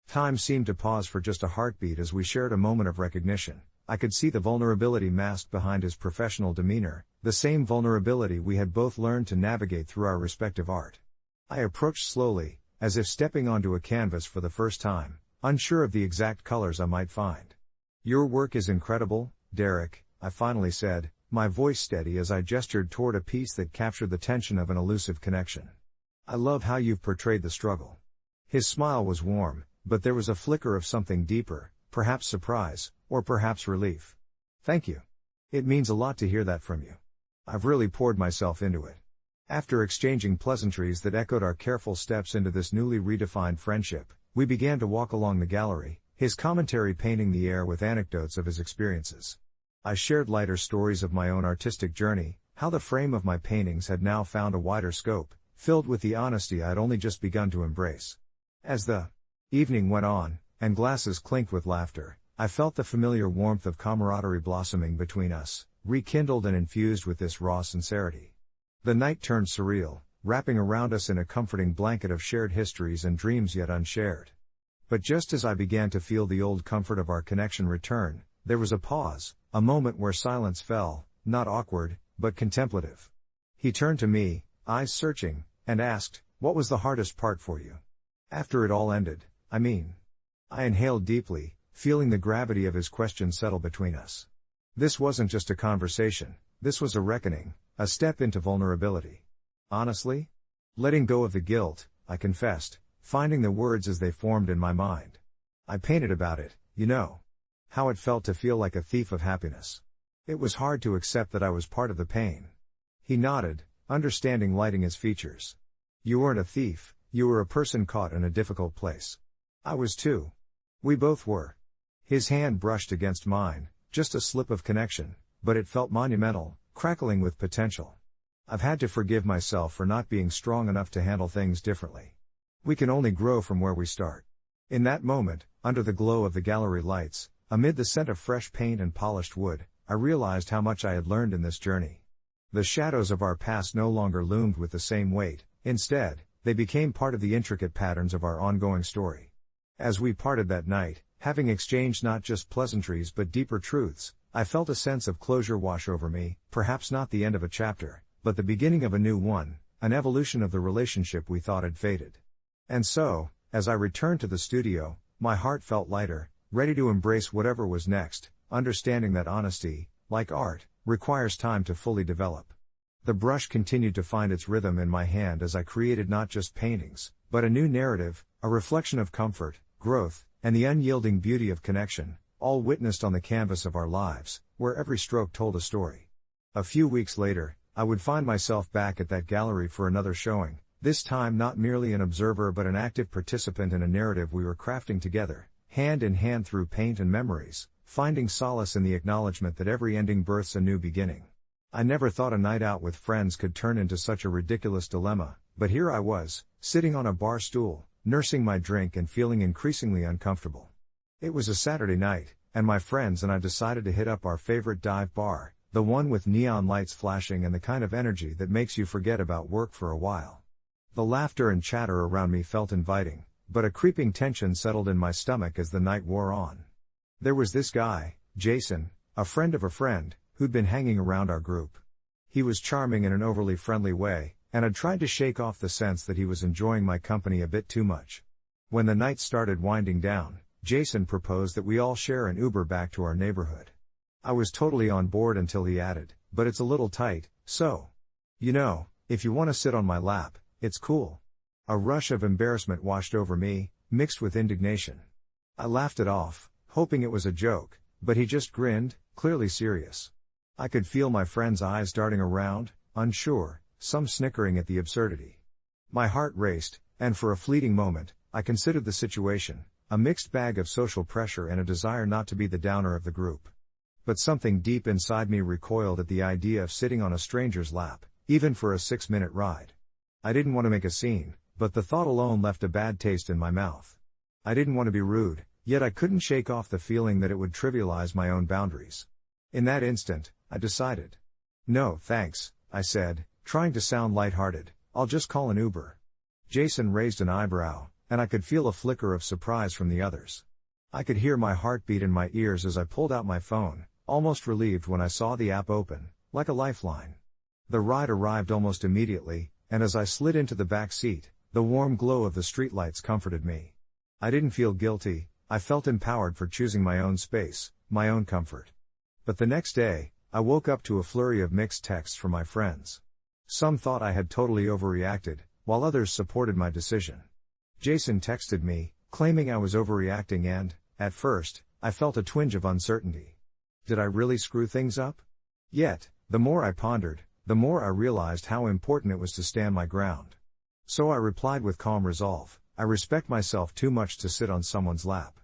Time seemed to pause for just a heartbeat as we shared a moment of recognition. I could see the vulnerability masked behind his professional demeanor, the same vulnerability we had both learned to navigate through our respective art. I approached slowly, as if stepping onto a canvas for the first time, unsure of the exact colors I might find. Your work is incredible, Derek, I finally said, my voice steady as I gestured toward a piece that captured the tension of an elusive connection. I love how you've portrayed the struggle. His smile was warm, but there was a flicker of something deeper, perhaps surprise, or perhaps relief. Thank you. It means a lot to hear that from you. I've really poured myself into it. After exchanging pleasantries that echoed our careful steps into this newly redefined friendship, we began to walk along the gallery, his commentary painting the air with anecdotes of his experiences. I shared lighter stories of my own artistic journey, how the frame of my paintings had now found a wider scope, filled with the honesty I'd only just begun to embrace. As the evening went on, and glasses clinked with laughter, I felt the familiar warmth of camaraderie blossoming between us, rekindled and infused with this raw sincerity. The night turned surreal, wrapping around us in a comforting blanket of shared histories and dreams yet unshared. But just as I began to feel the old comfort of our connection return, there was a pause, a moment where silence fell, not awkward, but contemplative. He turned to me, eyes searching, and asked, "What was the hardest part for you?" After it all ended, I inhaled deeply, feeling the gravity of his question settle between us. This wasn't just a conversation, this was a reckoning, a step into vulnerability. Honestly? Letting go of the guilt, I confessed, finding the words as they formed in my mind. I painted about it, how it felt to feel like a thief of happiness. It was hard to accept that I was part of the pain. He nodded, understanding, lighting his features. You weren't a thief, you were a person caught in a difficult place. I was too. We both were. His hand brushed against mine, just a slip of connection, but it felt monumental, crackling with potential. I've had to forgive myself for not being strong enough to handle things differently. We can only grow from where we start. In that moment, under the glow of the gallery lights, amid the scent of fresh paint and polished wood, I realized how much I had learned in this journey. The shadows of our past no longer loomed with the same weight, instead, they became part of the intricate patterns of our ongoing story. As we parted that night, having exchanged not just pleasantries but deeper truths, I felt a sense of closure wash over me, perhaps not the end of a chapter, but the beginning of a new one, an evolution of the relationship we thought had faded. And so, as I returned to the studio, my heart felt lighter, ready to embrace whatever was next, understanding that honesty, like art, requires time to fully develop. The brush continued to find its rhythm in my hand as I created not just paintings, but a new narrative, a reflection of comfort, growth, and the unyielding beauty of connection, all witnessed on the canvas of our lives, where every stroke told a story. A few weeks later, I would find myself back at that gallery for another showing, this time not merely an observer but an active participant in a narrative we were crafting together, hand in hand through paint and memories, finding solace in the acknowledgement that every ending births a new beginning. I never thought a night out with friends could turn into such a ridiculous dilemma, but here I was, sitting on a bar stool, nursing my drink and feeling increasingly uncomfortable. It was a Saturday night, and my friends and I decided to hit up our favorite dive bar, the one with neon lights flashing and the kind of energy that makes you forget about work for a while. The laughter and chatter around me felt inviting, but a creeping tension settled in my stomach as the night wore on. There was this guy, Jason, a friend of a friend, who'd been hanging around our group. He was charming in an overly friendly way, and I'd tried to shake off the sense that he was enjoying my company a bit too much. When the night started winding down, Jason proposed that we all share an Uber back to our neighborhood. I was totally on board until he added, "But it's a little tight, so, if you want to sit on my lap, it's cool." A rush of embarrassment washed over me, mixed with indignation. I laughed it off, hoping it was a joke, but he just grinned, clearly serious. I could feel my friend's eyes darting around, unsure, some snickering at the absurdity. My heart raced, and for a fleeting moment, I considered the situation, a mixed bag of social pressure and a desire not to be the downer of the group. But something deep inside me recoiled at the idea of sitting on a stranger's lap, even for a 6-minute ride. I didn't want to make a scene, but the thought alone left a bad taste in my mouth. I didn't want to be rude, yet I couldn't shake off the feeling that it would trivialize my own boundaries. In that instant, I decided. "No, thanks," I said, trying to sound lighthearted, "I'll just call an Uber." Jason raised an eyebrow, and I could feel a flicker of surprise from the others. I could hear my heartbeat in my ears as I pulled out my phone, almost relieved when I saw the app open, like a lifeline. The ride arrived almost immediately, and as I slid into the back seat, the warm glow of the streetlights comforted me. I didn't feel guilty, I felt empowered for choosing my own space, my own comfort. But the next day, I woke up to a flurry of mixed texts from my friends. Some thought I had totally overreacted, while others supported my decision. Jason texted me, claiming I was overreacting and, at first, I felt a twinge of uncertainty. Did I really screw things up? Yet, the more I pondered, the more I realized how important it was to stand my ground. So I replied with calm resolve, "I respect myself too much to sit on someone's lap."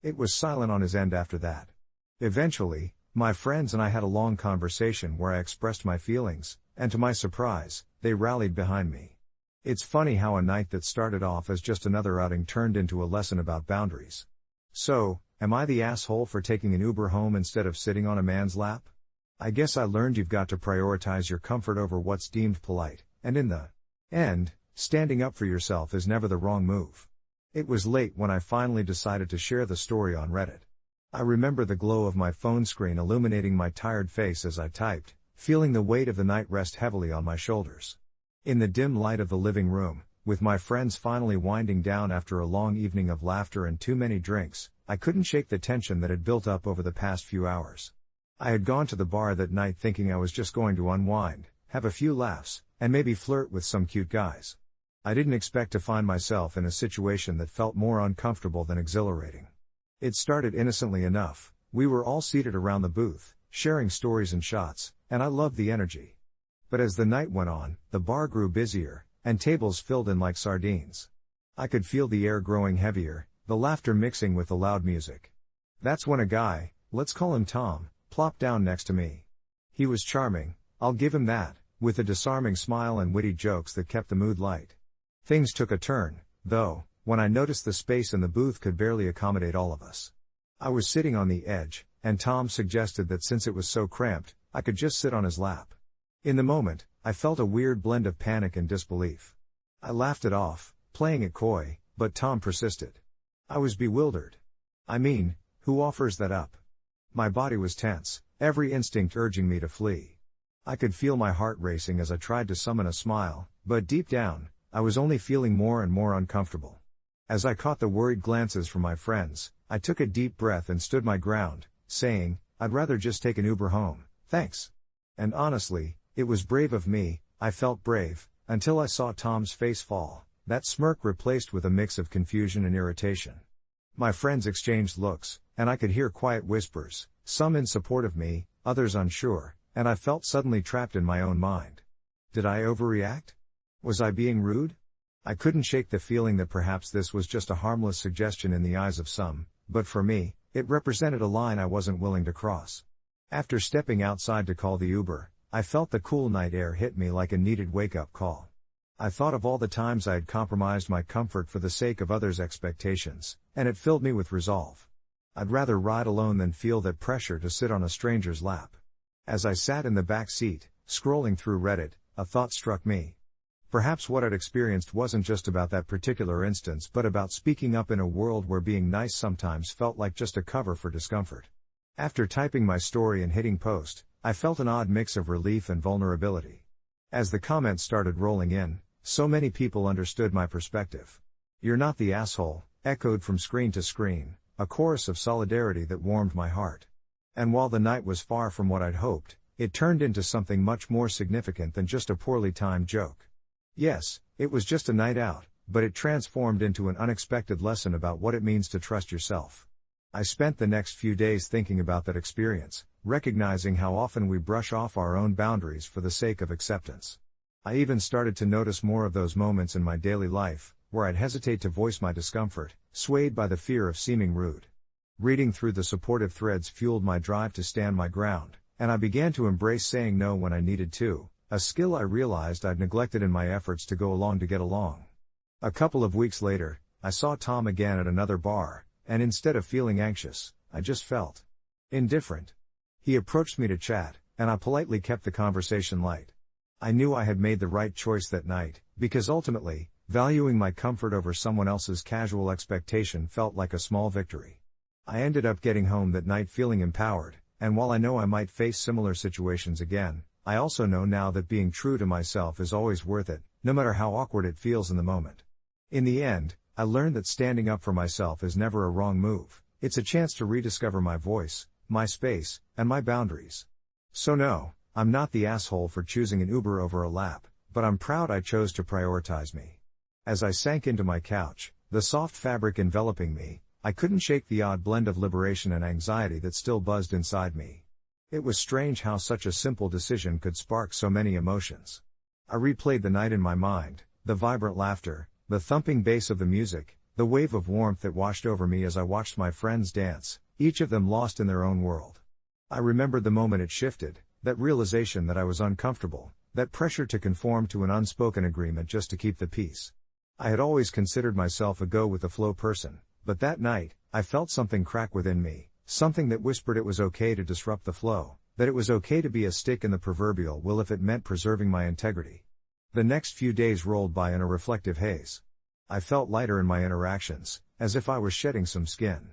It was silent on his end after that. Eventually, my friends and I had a long conversation where I expressed my feelings, and to my surprise, they rallied behind me. It's funny how a night that started off as just another outing turned into a lesson about boundaries. So, am I the asshole for taking an Uber home instead of sitting on a man's lap? I guess I learned you've got to prioritize your comfort over what's deemed polite, and in the end, standing up for yourself is never the wrong move. It was late when I finally decided to share the story on Reddit. I remember the glow of my phone screen illuminating my tired face as I typed, feeling the weight of the night rest heavily on my shoulders. In the dim light of the living room, with my friends finally winding down after a long evening of laughter and too many drinks, I couldn't shake the tension that had built up over the past few hours. I had gone to the bar that night thinking I was just going to unwind, have a few laughs, and maybe flirt with some cute guys. I didn't expect to find myself in a situation that felt more uncomfortable than exhilarating. It started innocently enough. We were all seated around the booth, sharing stories and shots, and I loved the energy. But as the night went on, the bar grew busier, and tables filled in like sardines. I could feel the air growing heavier, the laughter mixing with the loud music. That's when a guy, let's call him Tom, plopped down next to me. He was charming, I'll give him that, with a disarming smile and witty jokes that kept the mood light. Things took a turn, though, when I noticed the space in the booth could barely accommodate all of us. I was sitting on the edge, and Tom suggested that since it was so cramped, I could just sit on his lap. In the moment, I felt a weird blend of panic and disbelief. I laughed it off, playing it coy, but Tom persisted. I was bewildered. I mean, who offers that up? My body was tense, every instinct urging me to flee. I could feel my heart racing as I tried to summon a smile, but deep down, I was only feeling more and more uncomfortable. As I caught the worried glances from my friends, I took a deep breath and stood my ground, saying, I'd rather just take an Uber home, thanks. And honestly, it was brave of me, I felt brave, until I saw Tom's face fall, that smirk replaced with a mix of confusion and irritation. My friends exchanged looks, and I could hear quiet whispers, some in support of me, others unsure, and I felt suddenly trapped in my own mind. Did I overreact? Was I being rude? I couldn't shake the feeling that perhaps this was just a harmless suggestion in the eyes of some, but for me, it represented a line I wasn't willing to cross. After stepping outside to call the Uber, I felt the cool night air hit me like a needed wake-up call. I thought of all the times I had compromised my comfort for the sake of others' expectations, and it filled me with resolve. I'd rather ride alone than feel that pressure to sit on a stranger's lap. As I sat in the back seat, scrolling through Reddit, a thought struck me. Perhaps what I'd experienced wasn't just about that particular instance but about speaking up in a world where being nice sometimes felt like just a cover for discomfort. After typing my story and hitting post, I felt an odd mix of relief and vulnerability. As the comments started rolling in, so many people understood my perspective. "You're not the asshole," echoed from screen to screen, a chorus of solidarity that warmed my heart. And while the night was far from what I'd hoped, it turned into something much more significant than just a poorly timed joke. Yes, it was just a night out, but it transformed into an unexpected lesson about what it means to trust yourself. I spent the next few days thinking about that experience, recognizing how often we brush off our own boundaries for the sake of acceptance. I even started to notice more of those moments in my daily life, where I'd hesitate to voice my discomfort, swayed by the fear of seeming rude. Reading through the supportive threads fueled my drive to stand my ground, and I began to embrace saying no when I needed to, a skill I realized I'd neglected in my efforts to go along to get along. A couple of weeks later, I saw Tom again at another bar, and instead of feeling anxious, I just felt indifferent. He approached me to chat, and I politely kept the conversation light. I knew I had made the right choice that night, because ultimately, valuing my comfort over someone else's casual expectation felt like a small victory. I ended up getting home that night feeling empowered, and while I know I might face similar situations again, I also know now that being true to myself is always worth it, no matter how awkward it feels in the moment. In the end, I learned that standing up for myself is never a wrong move, it's a chance to rediscover my voice, my space, and my boundaries. So no, I'm not the asshole for choosing an Uber over a lap, but I'm proud I chose to prioritize me. As I sank into my couch, the soft fabric enveloping me, I couldn't shake the odd blend of liberation and anxiety that still buzzed inside me. It was strange how such a simple decision could spark so many emotions. I replayed the night in my mind, the vibrant laughter, the thumping bass of the music, the wave of warmth that washed over me as I watched my friends dance, each of them lost in their own world. I remembered the moment it shifted, that realization that I was uncomfortable, that pressure to conform to an unspoken agreement just to keep the peace. I had always considered myself a go-with-the-flow person, but that night, I felt something crack within me, something that whispered it was okay to disrupt the flow, that it was okay to be a stick in the proverbial wheel if it meant preserving my integrity. The next few days rolled by in a reflective haze. I felt lighter in my interactions, as if I was shedding some skin.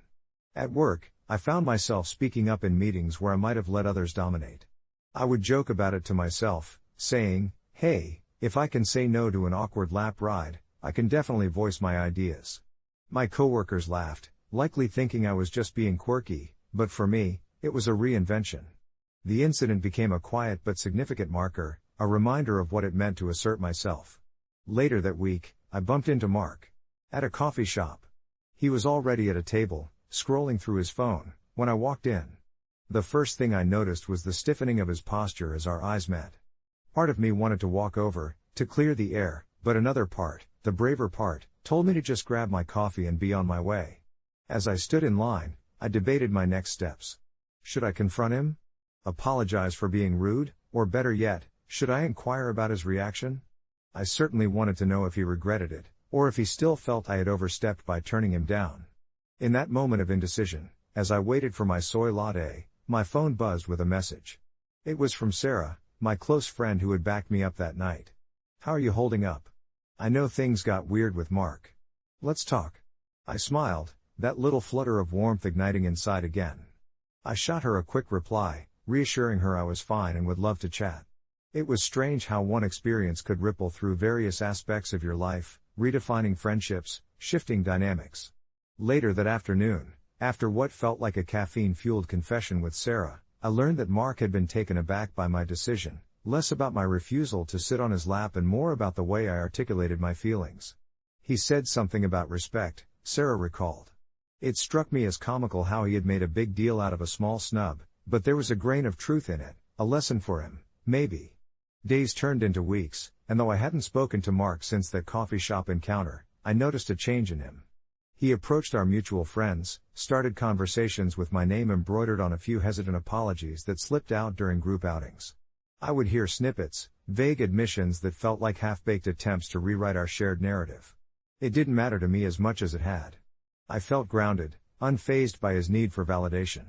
At work, I found myself speaking up in meetings where I might have let others dominate. I would joke about it to myself, saying, "Hey, if I can say no to an awkward lap ride, I can definitely voice my ideas." My coworkers laughed, likely thinking I was just being quirky, but for me, it was a reinvention. The incident became a quiet but significant marker, a reminder of what it meant to assert myself. Later that week, I bumped into Mark at a coffee shop. He was already at a table, scrolling through his phone, when I walked in. The first thing I noticed was the stiffening of his posture as our eyes met. Part of me wanted to walk over, to clear the air, But another part, the braver part, told me to just grab my coffee and be on my way. As I stood in line, I debated my next steps. Should I confront him? Apologize for being rude, or better yet, should I inquire about his reaction? I certainly wanted to know if he regretted it, or if he still felt I had overstepped by turning him down. In that moment of indecision, as I waited for my soy latte, my phone buzzed with a message. It was from Sarah, my close friend who had backed me up that night. "How are you holding up? I know things got weird with Mark. Let's talk." I smiled, that little flutter of warmth igniting inside again. I shot her a quick reply, reassuring her I was fine and would love to chat. It was strange how one experience could ripple through various aspects of your life, redefining friendships, shifting dynamics. Later that afternoon, after what felt like a caffeine-fueled confession with Sarah, I learned that Mark had been taken aback by my decision, less about my refusal to sit on his lap and more about the way I articulated my feelings. He said something about respect, Sarah recalled. It struck me as comical how he had made a big deal out of a small snub, but there was a grain of truth in it, a lesson for him, maybe. Days turned into weeks, and though I hadn't spoken to Mark since that coffee shop encounter, I noticed a change in him. He approached our mutual friends, started conversations with my name embroidered on a few hesitant apologies that slipped out during group outings. I would hear snippets, vague admissions that felt like half-baked attempts to rewrite our shared narrative. It didn't matter to me as much as it had. I felt grounded, unfazed by his need for validation.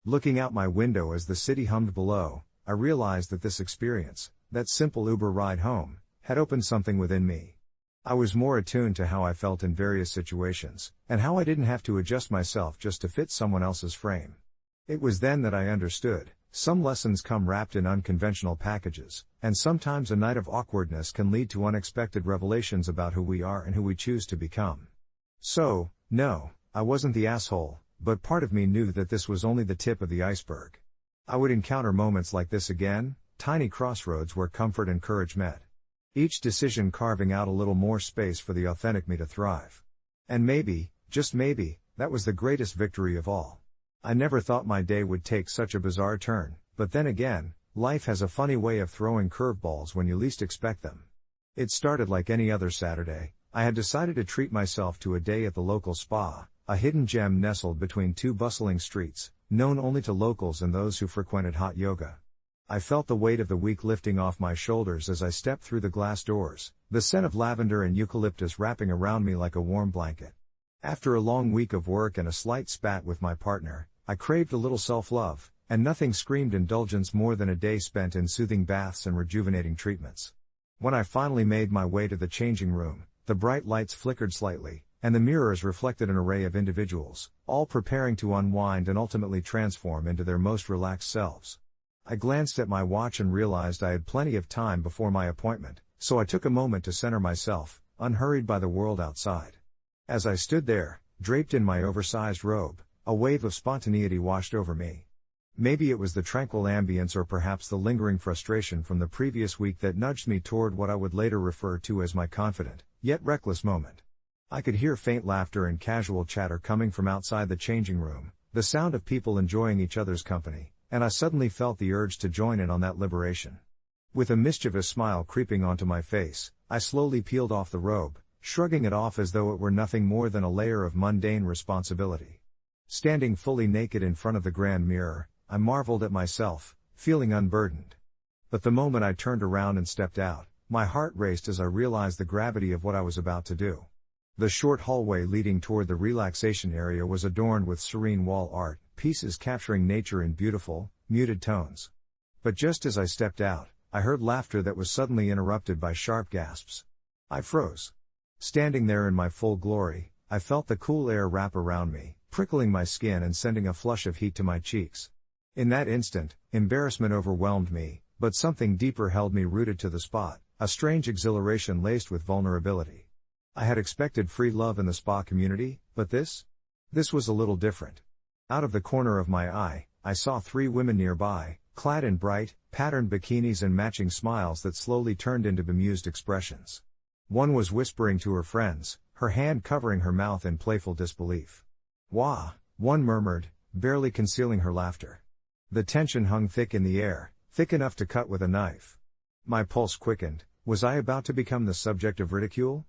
Looking out my window as the city hummed below, I realized that this experience, that simple Uber ride home, had opened something within me. I was more attuned to how I felt in various situations, and how I didn't have to adjust myself just to fit someone else's frame. It was then that I understood, some lessons come wrapped in unconventional packages, and sometimes a night of awkwardness can lead to unexpected revelations about who we are and who we choose to become. So, no, I wasn't the asshole, but part of me knew that this was only the tip of the iceberg. I would encounter moments like this again, tiny crossroads where comfort and courage met. Each decision carving out a little more space for the authentic me to thrive. And maybe, just maybe, that was the greatest victory of all. I never thought my day would take such a bizarre turn, but then again, life has a funny way of throwing curveballs when you least expect them. It started like any other Saturday. I had decided to treat myself to a day at the local spa, a hidden gem nestled between two bustling streets, known only to locals and those who frequented hot yoga. I felt the weight of the week lifting off my shoulders as I stepped through the glass doors, the scent of lavender and eucalyptus wrapping around me like a warm blanket. After a long week of work and a slight spat with my partner, I craved a little self-love, and nothing screamed indulgence more than a day spent in soothing baths and rejuvenating treatments. When I finally made my way to the changing room, the bright lights flickered slightly, and the mirrors reflected an array of individuals, all preparing to unwind and ultimately transform into their most relaxed selves. I glanced at my watch and realized I had plenty of time before my appointment, so I took a moment to center myself, unhurried by the world outside. As I stood there, draped in my oversized robe, a wave of spontaneity washed over me. Maybe it was the tranquil ambience or perhaps the lingering frustration from the previous week that nudged me toward what I would later refer to as my confident, yet reckless moment. I could hear faint laughter and casual chatter coming from outside the changing room, the sound of people enjoying each other's company, and I suddenly felt the urge to join in on that liberation. With a mischievous smile creeping onto my face, I slowly peeled off the robe, shrugging it off as though it were nothing more than a layer of mundane responsibility. Standing fully naked in front of the grand mirror, I marveled at myself, feeling unburdened. But the moment I turned around and stepped out, my heart raced as I realized the gravity of what I was about to do. The short hallway leading toward the relaxation area was adorned with serene wall art, pieces capturing nature in beautiful, muted tones. But just as I stepped out, I heard laughter that was suddenly interrupted by sharp gasps. I froze. Standing there in my full glory, I felt the cool air wrap around me, prickling my skin and sending a flush of heat to my cheeks. In that instant, embarrassment overwhelmed me, but something deeper held me rooted to the spot, a strange exhilaration laced with vulnerability. I had expected free love in the spa community, but this was a little different. Out of the corner of my eye, I saw 3 women nearby, clad in bright, patterned bikinis and matching smiles that slowly turned into bemused expressions. One was whispering to her friends, her hand covering her mouth in playful disbelief. "Wah," one murmured, barely concealing her laughter. The tension hung thick in the air, thick enough to cut with a knife. My pulse quickened, Was I about to become the subject of ridicule?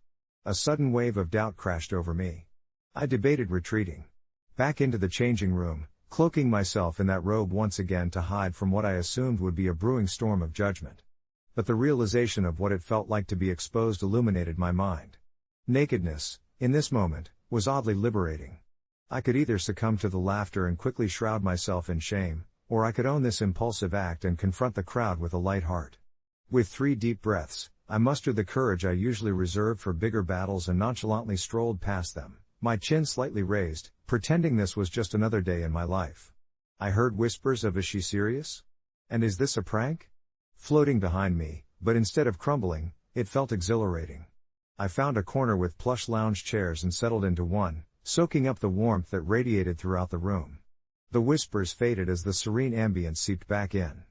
A sudden wave of doubt crashed over me. I debated retreating back into the changing room, cloaking myself in that robe once again to hide from what I assumed would be a brewing storm of judgment. But the realization of what it felt like to be exposed illuminated my mind. Nakedness, in this moment, was oddly liberating. I could either succumb to the laughter and quickly shroud myself in shame, or I could own this impulsive act and confront the crowd with a light heart. With 3 deep breaths, I mustered the courage I usually reserved for bigger battles and nonchalantly strolled past them, my chin slightly raised, pretending this was just another day in my life. I heard whispers of "Is she serious? And is this a prank?" floating behind me, but instead of crumbling, it felt exhilarating. I found a corner with plush lounge chairs and settled into one, soaking up the warmth that radiated throughout the room. The whispers faded as the serene ambience seeped back in.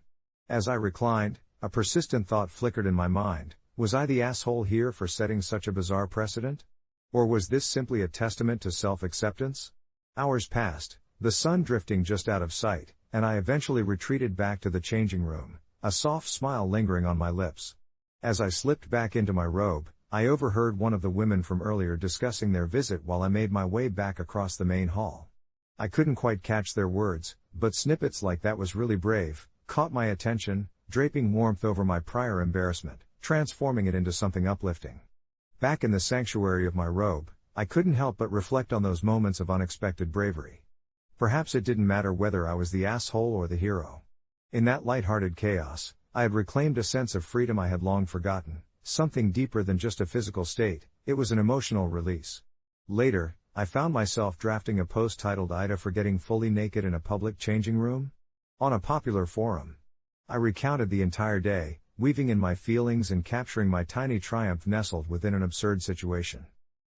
As I reclined, a persistent thought flickered in my mind: was I the asshole here for setting such a bizarre precedent? Or was this simply a testament to self-acceptance? Hours passed, the sun drifting just out of sight, and I eventually retreated back to the changing room, a soft smile lingering on my lips. As I slipped back into my robe, I overheard one of the women from earlier discussing their visit while I made my way back across the main hall. I couldn't quite catch their words, but snippets like "that was really brave" caught my attention, draping warmth over my prior embarrassment, transforming it into something uplifting. Back in the sanctuary of my robe, I couldn't help but reflect on those moments of unexpected bravery. Perhaps it didn't matter whether I was the asshole or the hero. In that light-hearted chaos, I had reclaimed a sense of freedom I had long forgotten, something deeper than just a physical state. It was an emotional release. Later, I found myself drafting a post titled "AITA for getting fully naked in a public changing room?" on a popular forum. I recounted the entire day, weaving in my feelings and capturing my tiny triumph nestled within an absurd situation.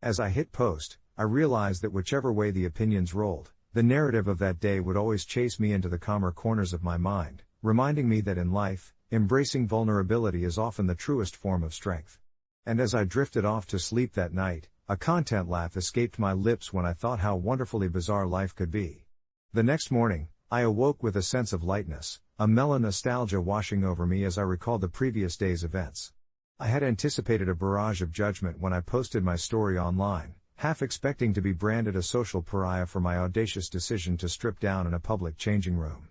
As I hit post, I realized that whichever way the opinions rolled, the narrative of that day would always chase me into the calmer corners of my mind, reminding me that in life, embracing vulnerability is often the truest form of strength. And as I drifted off to sleep that night, a content laugh escaped my lips when I thought how wonderfully bizarre life could be. The next morning, I awoke with a sense of lightness, a mellow nostalgia washing over me as I recalled the previous day's events. I had anticipated a barrage of judgment when I posted my story online, half expecting to be branded a social pariah for my audacious decision to strip down in a public changing room.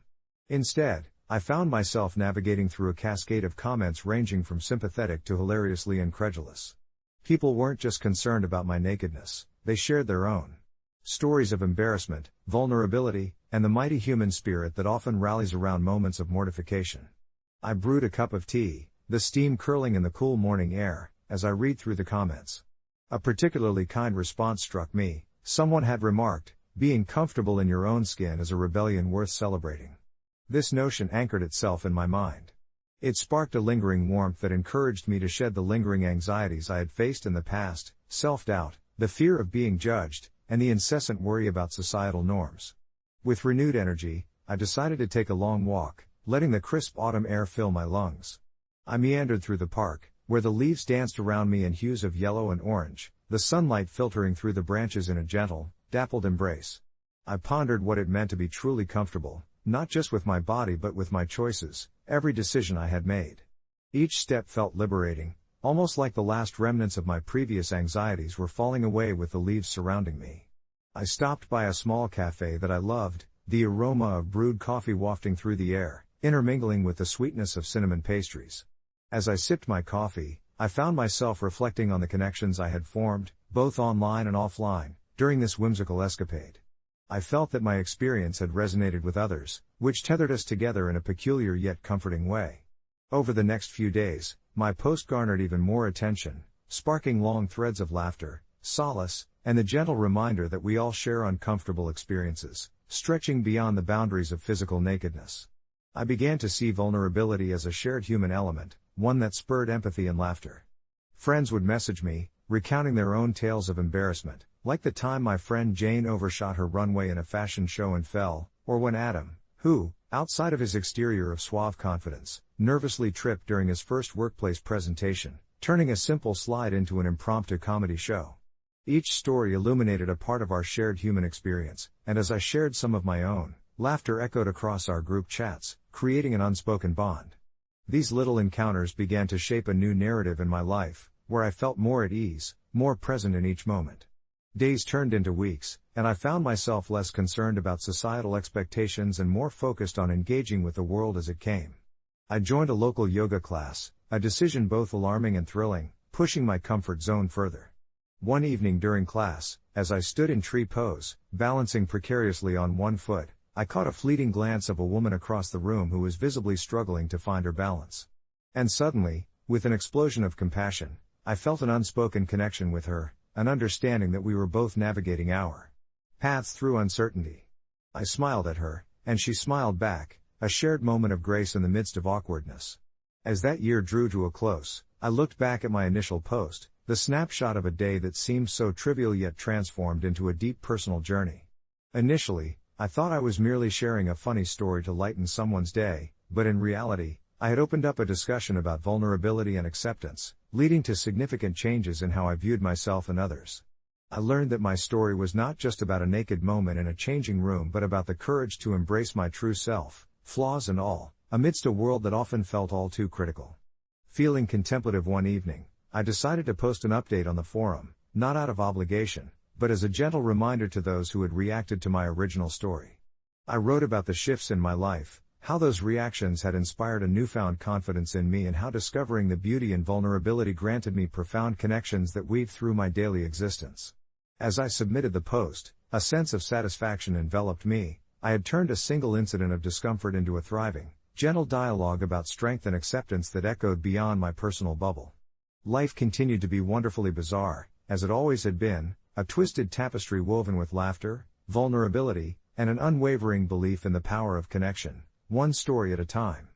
Instead, I found myself navigating through a cascade of comments ranging from sympathetic to hilariously incredulous. People weren't just concerned about my nakedness, they shared their own stories of embarrassment, vulnerability, and the mighty human spirit that often rallies around moments of mortification. I brewed a cup of tea, the steam curling in the cool morning air, as I read through the comments. A particularly kind response struck me. Someone had remarked, "Being comfortable in your own skin is a rebellion worth celebrating." This notion anchored itself in my mind. It sparked a lingering warmth that encouraged me to shed the lingering anxieties I had faced in the past: self-doubt, the fear of being judged, and the incessant worry about societal norms. With renewed energy, I decided to take a long walk, letting the crisp autumn air fill my lungs. I meandered through the park, where the leaves danced around me in hues of yellow and orange, the sunlight filtering through the branches in a gentle, dappled embrace. I pondered what it meant to be truly comfortable, not just with my body but with my choices, every decision I had made. Each step felt liberating, almost like the last remnants of my previous anxieties were falling away with the leaves surrounding me. I stopped by a small cafe that I loved, the aroma of brewed coffee wafting through the air, intermingling with the sweetness of cinnamon pastries. As I sipped my coffee, I found myself reflecting on the connections I had formed, both online and offline, during this whimsical escapade. I felt that my experience had resonated with others, which tethered us together in a peculiar yet comforting way. Over the next few days, my post garnered even more attention, sparking long threads of laughter, solace, and the gentle reminder that we all share uncomfortable experiences, stretching beyond the boundaries of physical nakedness. I began to see vulnerability as a shared human element, one that spurred empathy and laughter. Friends would message me, recounting their own tales of embarrassment, like the time my friend Jane overshot her runway in a fashion show and fell, or when Adam, who, outside of his exterior of suave confidence, nervously tripped during his first workplace presentation, turning a simple slide into an impromptu comedy show. Each story illuminated a part of our shared human experience, and as I shared some of my own, laughter echoed across our group chats, creating an unspoken bond. These little encounters began to shape a new narrative in my life, where I felt more at ease, more present in each moment. Days turned into weeks, and I found myself less concerned about societal expectations and more focused on engaging with the world as it came. I joined a local yoga class, a decision both alarming and thrilling, pushing my comfort zone further. One evening during class, as I stood in tree pose, balancing precariously on one foot, I caught a fleeting glance of a woman across the room who was visibly struggling to find her balance. And suddenly, with an explosion of compassion, I felt an unspoken connection with her, an understanding that we were both navigating our paths through uncertainty. I smiled at her, and she smiled back, a shared moment of grace in the midst of awkwardness. As that year drew to a close, I looked back at my initial post, the snapshot of a day that seemed so trivial yet transformed into a deep personal journey. Initially, I thought I was merely sharing a funny story to lighten someone's day, but in reality, I had opened up a discussion about vulnerability and acceptance, leading to significant changes in how I viewed myself and others. I learned that my story was not just about a naked moment in a changing room but about the courage to embrace my true self, flaws and all, amidst a world that often felt all too critical. Feeling contemplative one evening, I decided to post an update on the forum, not out of obligation, but as a gentle reminder to those who had reacted to my original story. I wrote about the shifts in my life, how those reactions had inspired a newfound confidence in me and how discovering the beauty and vulnerability granted me profound connections that weaved through my daily existence. As I submitted the post, a sense of satisfaction enveloped me. I had turned a single incident of discomfort into a thriving, gentle dialogue about strength and acceptance that echoed beyond my personal bubble. Life continued to be wonderfully bizarre, as it always had been, a twisted tapestry woven with laughter, vulnerability, and an unwavering belief in the power of connection, one story at a time.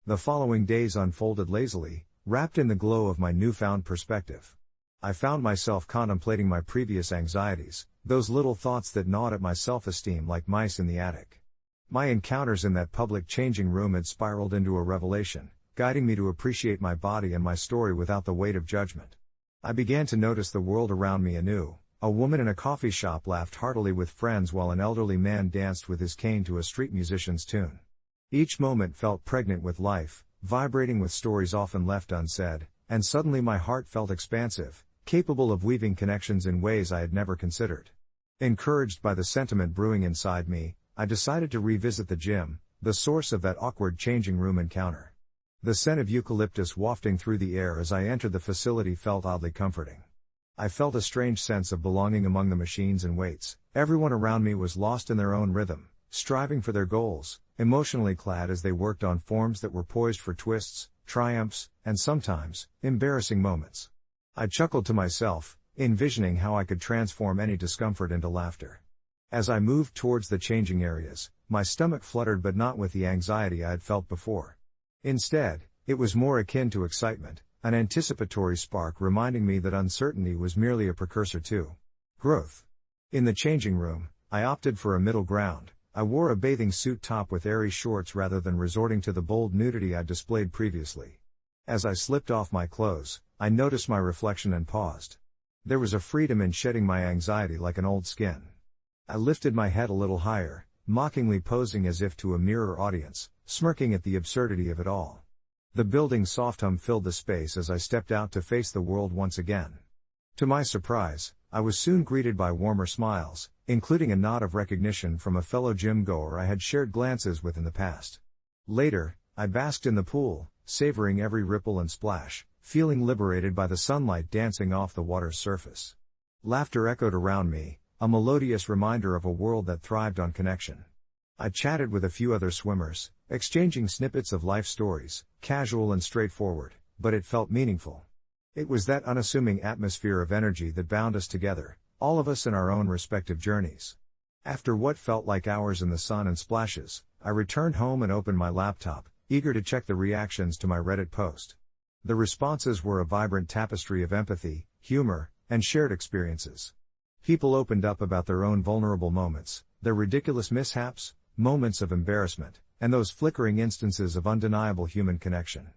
The following days unfolded lazily, wrapped in the glow of my newfound perspective. I found myself contemplating my previous anxieties, those little thoughts that gnawed at my self-esteem like mice in the attic. My encounters in that public changing room had spiraled into a revelation, guiding me to appreciate my body and my story without the weight of judgment. I began to notice the world around me anew. A woman in a coffee shop laughed heartily with friends while an elderly man danced with his cane to a street musician's tune. Each moment felt pregnant with life, vibrating with stories often left unsaid, and suddenly my heart felt expansive, capable of weaving connections in ways I had never considered. Encouraged by the sentiment brewing inside me, I decided to revisit the gym, the source of that awkward changing room encounter. The scent of eucalyptus wafting through the air as I entered the facility felt oddly comforting. I felt a strange sense of belonging among the machines and weights. Everyone around me was lost in their own rhythm, striving for their goals, emotionally clad as they worked on forms that were poised for twists, triumphs, and sometimes, embarrassing moments. I chuckled to myself, envisioning how I could transform any discomfort into laughter. As I moved towards the changing areas, my stomach fluttered, but not with the anxiety I had felt before. Instead, it was more akin to excitement, an anticipatory spark reminding me that uncertainty was merely a precursor to growth. In the changing room, I opted for a middle ground. I wore a bathing suit top with airy shorts rather than resorting to the bold nudity I'd displayed previously. As I slipped off my clothes, I noticed my reflection and paused. There was a freedom in shedding my anxiety like an old skin. I lifted my head a little higher, mockingly posing as if to a mirror audience, smirking at the absurdity of it all. The building's soft hum filled the space as I stepped out to face the world once again. To my surprise, I was soon greeted by warmer smiles, including a nod of recognition from a fellow gym-goer I had shared glances with in the past. Later, I basked in the pool, savoring every ripple and splash, feeling liberated by the sunlight dancing off the water's surface. Laughter echoed around me, a melodious reminder of a world that thrived on connection. I chatted with a few other swimmers, exchanging snippets of life stories, casual and straightforward, but it felt meaningful. It was that unassuming atmosphere of energy that bound us together, all of us in our own respective journeys. After what felt like hours in the sun and splashes, I returned home and opened my laptop, eager to check the reactions to my Reddit post. The responses were a vibrant tapestry of empathy, humor, and shared experiences. People opened up about their own vulnerable moments, their ridiculous mishaps, moments of embarrassment, and those flickering instances of undeniable human connection.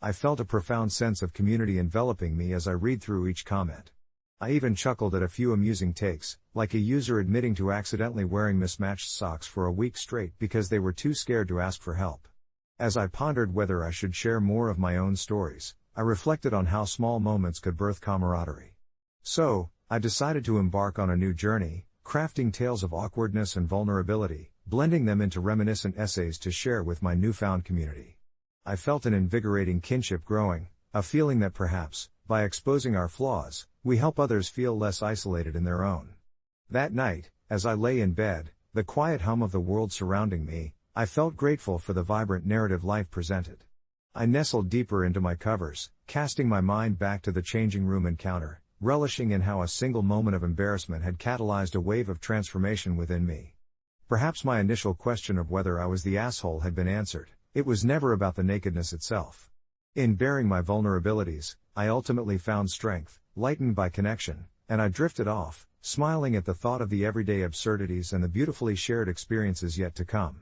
I felt a profound sense of community enveloping me as I read through each comment. I even chuckled at a few amusing takes, like a user admitting to accidentally wearing mismatched socks for a week straight because they were too scared to ask for help. As I pondered whether I should share more of my own stories, I reflected on how small moments could birth camaraderie. So, I decided to embark on a new journey, crafting tales of awkwardness and vulnerability, blending them into reminiscent essays to share with my newfound community. I felt an invigorating kinship growing, a feeling that perhaps, by exposing our flaws, we help others feel less isolated in their own. That night, as I lay in bed, the quiet hum of the world surrounding me, I felt grateful for the vibrant narrative life presented. I nestled deeper into my covers, casting my mind back to the changing room encounter, relishing in how a single moment of embarrassment had catalyzed a wave of transformation within me. Perhaps my initial question of whether I was the asshole had been answered. It was never about the nakedness itself. In bearing my vulnerabilities, I ultimately found strength, lightened by connection, and I drifted off, smiling at the thought of the everyday absurdities and the beautifully shared experiences yet to come.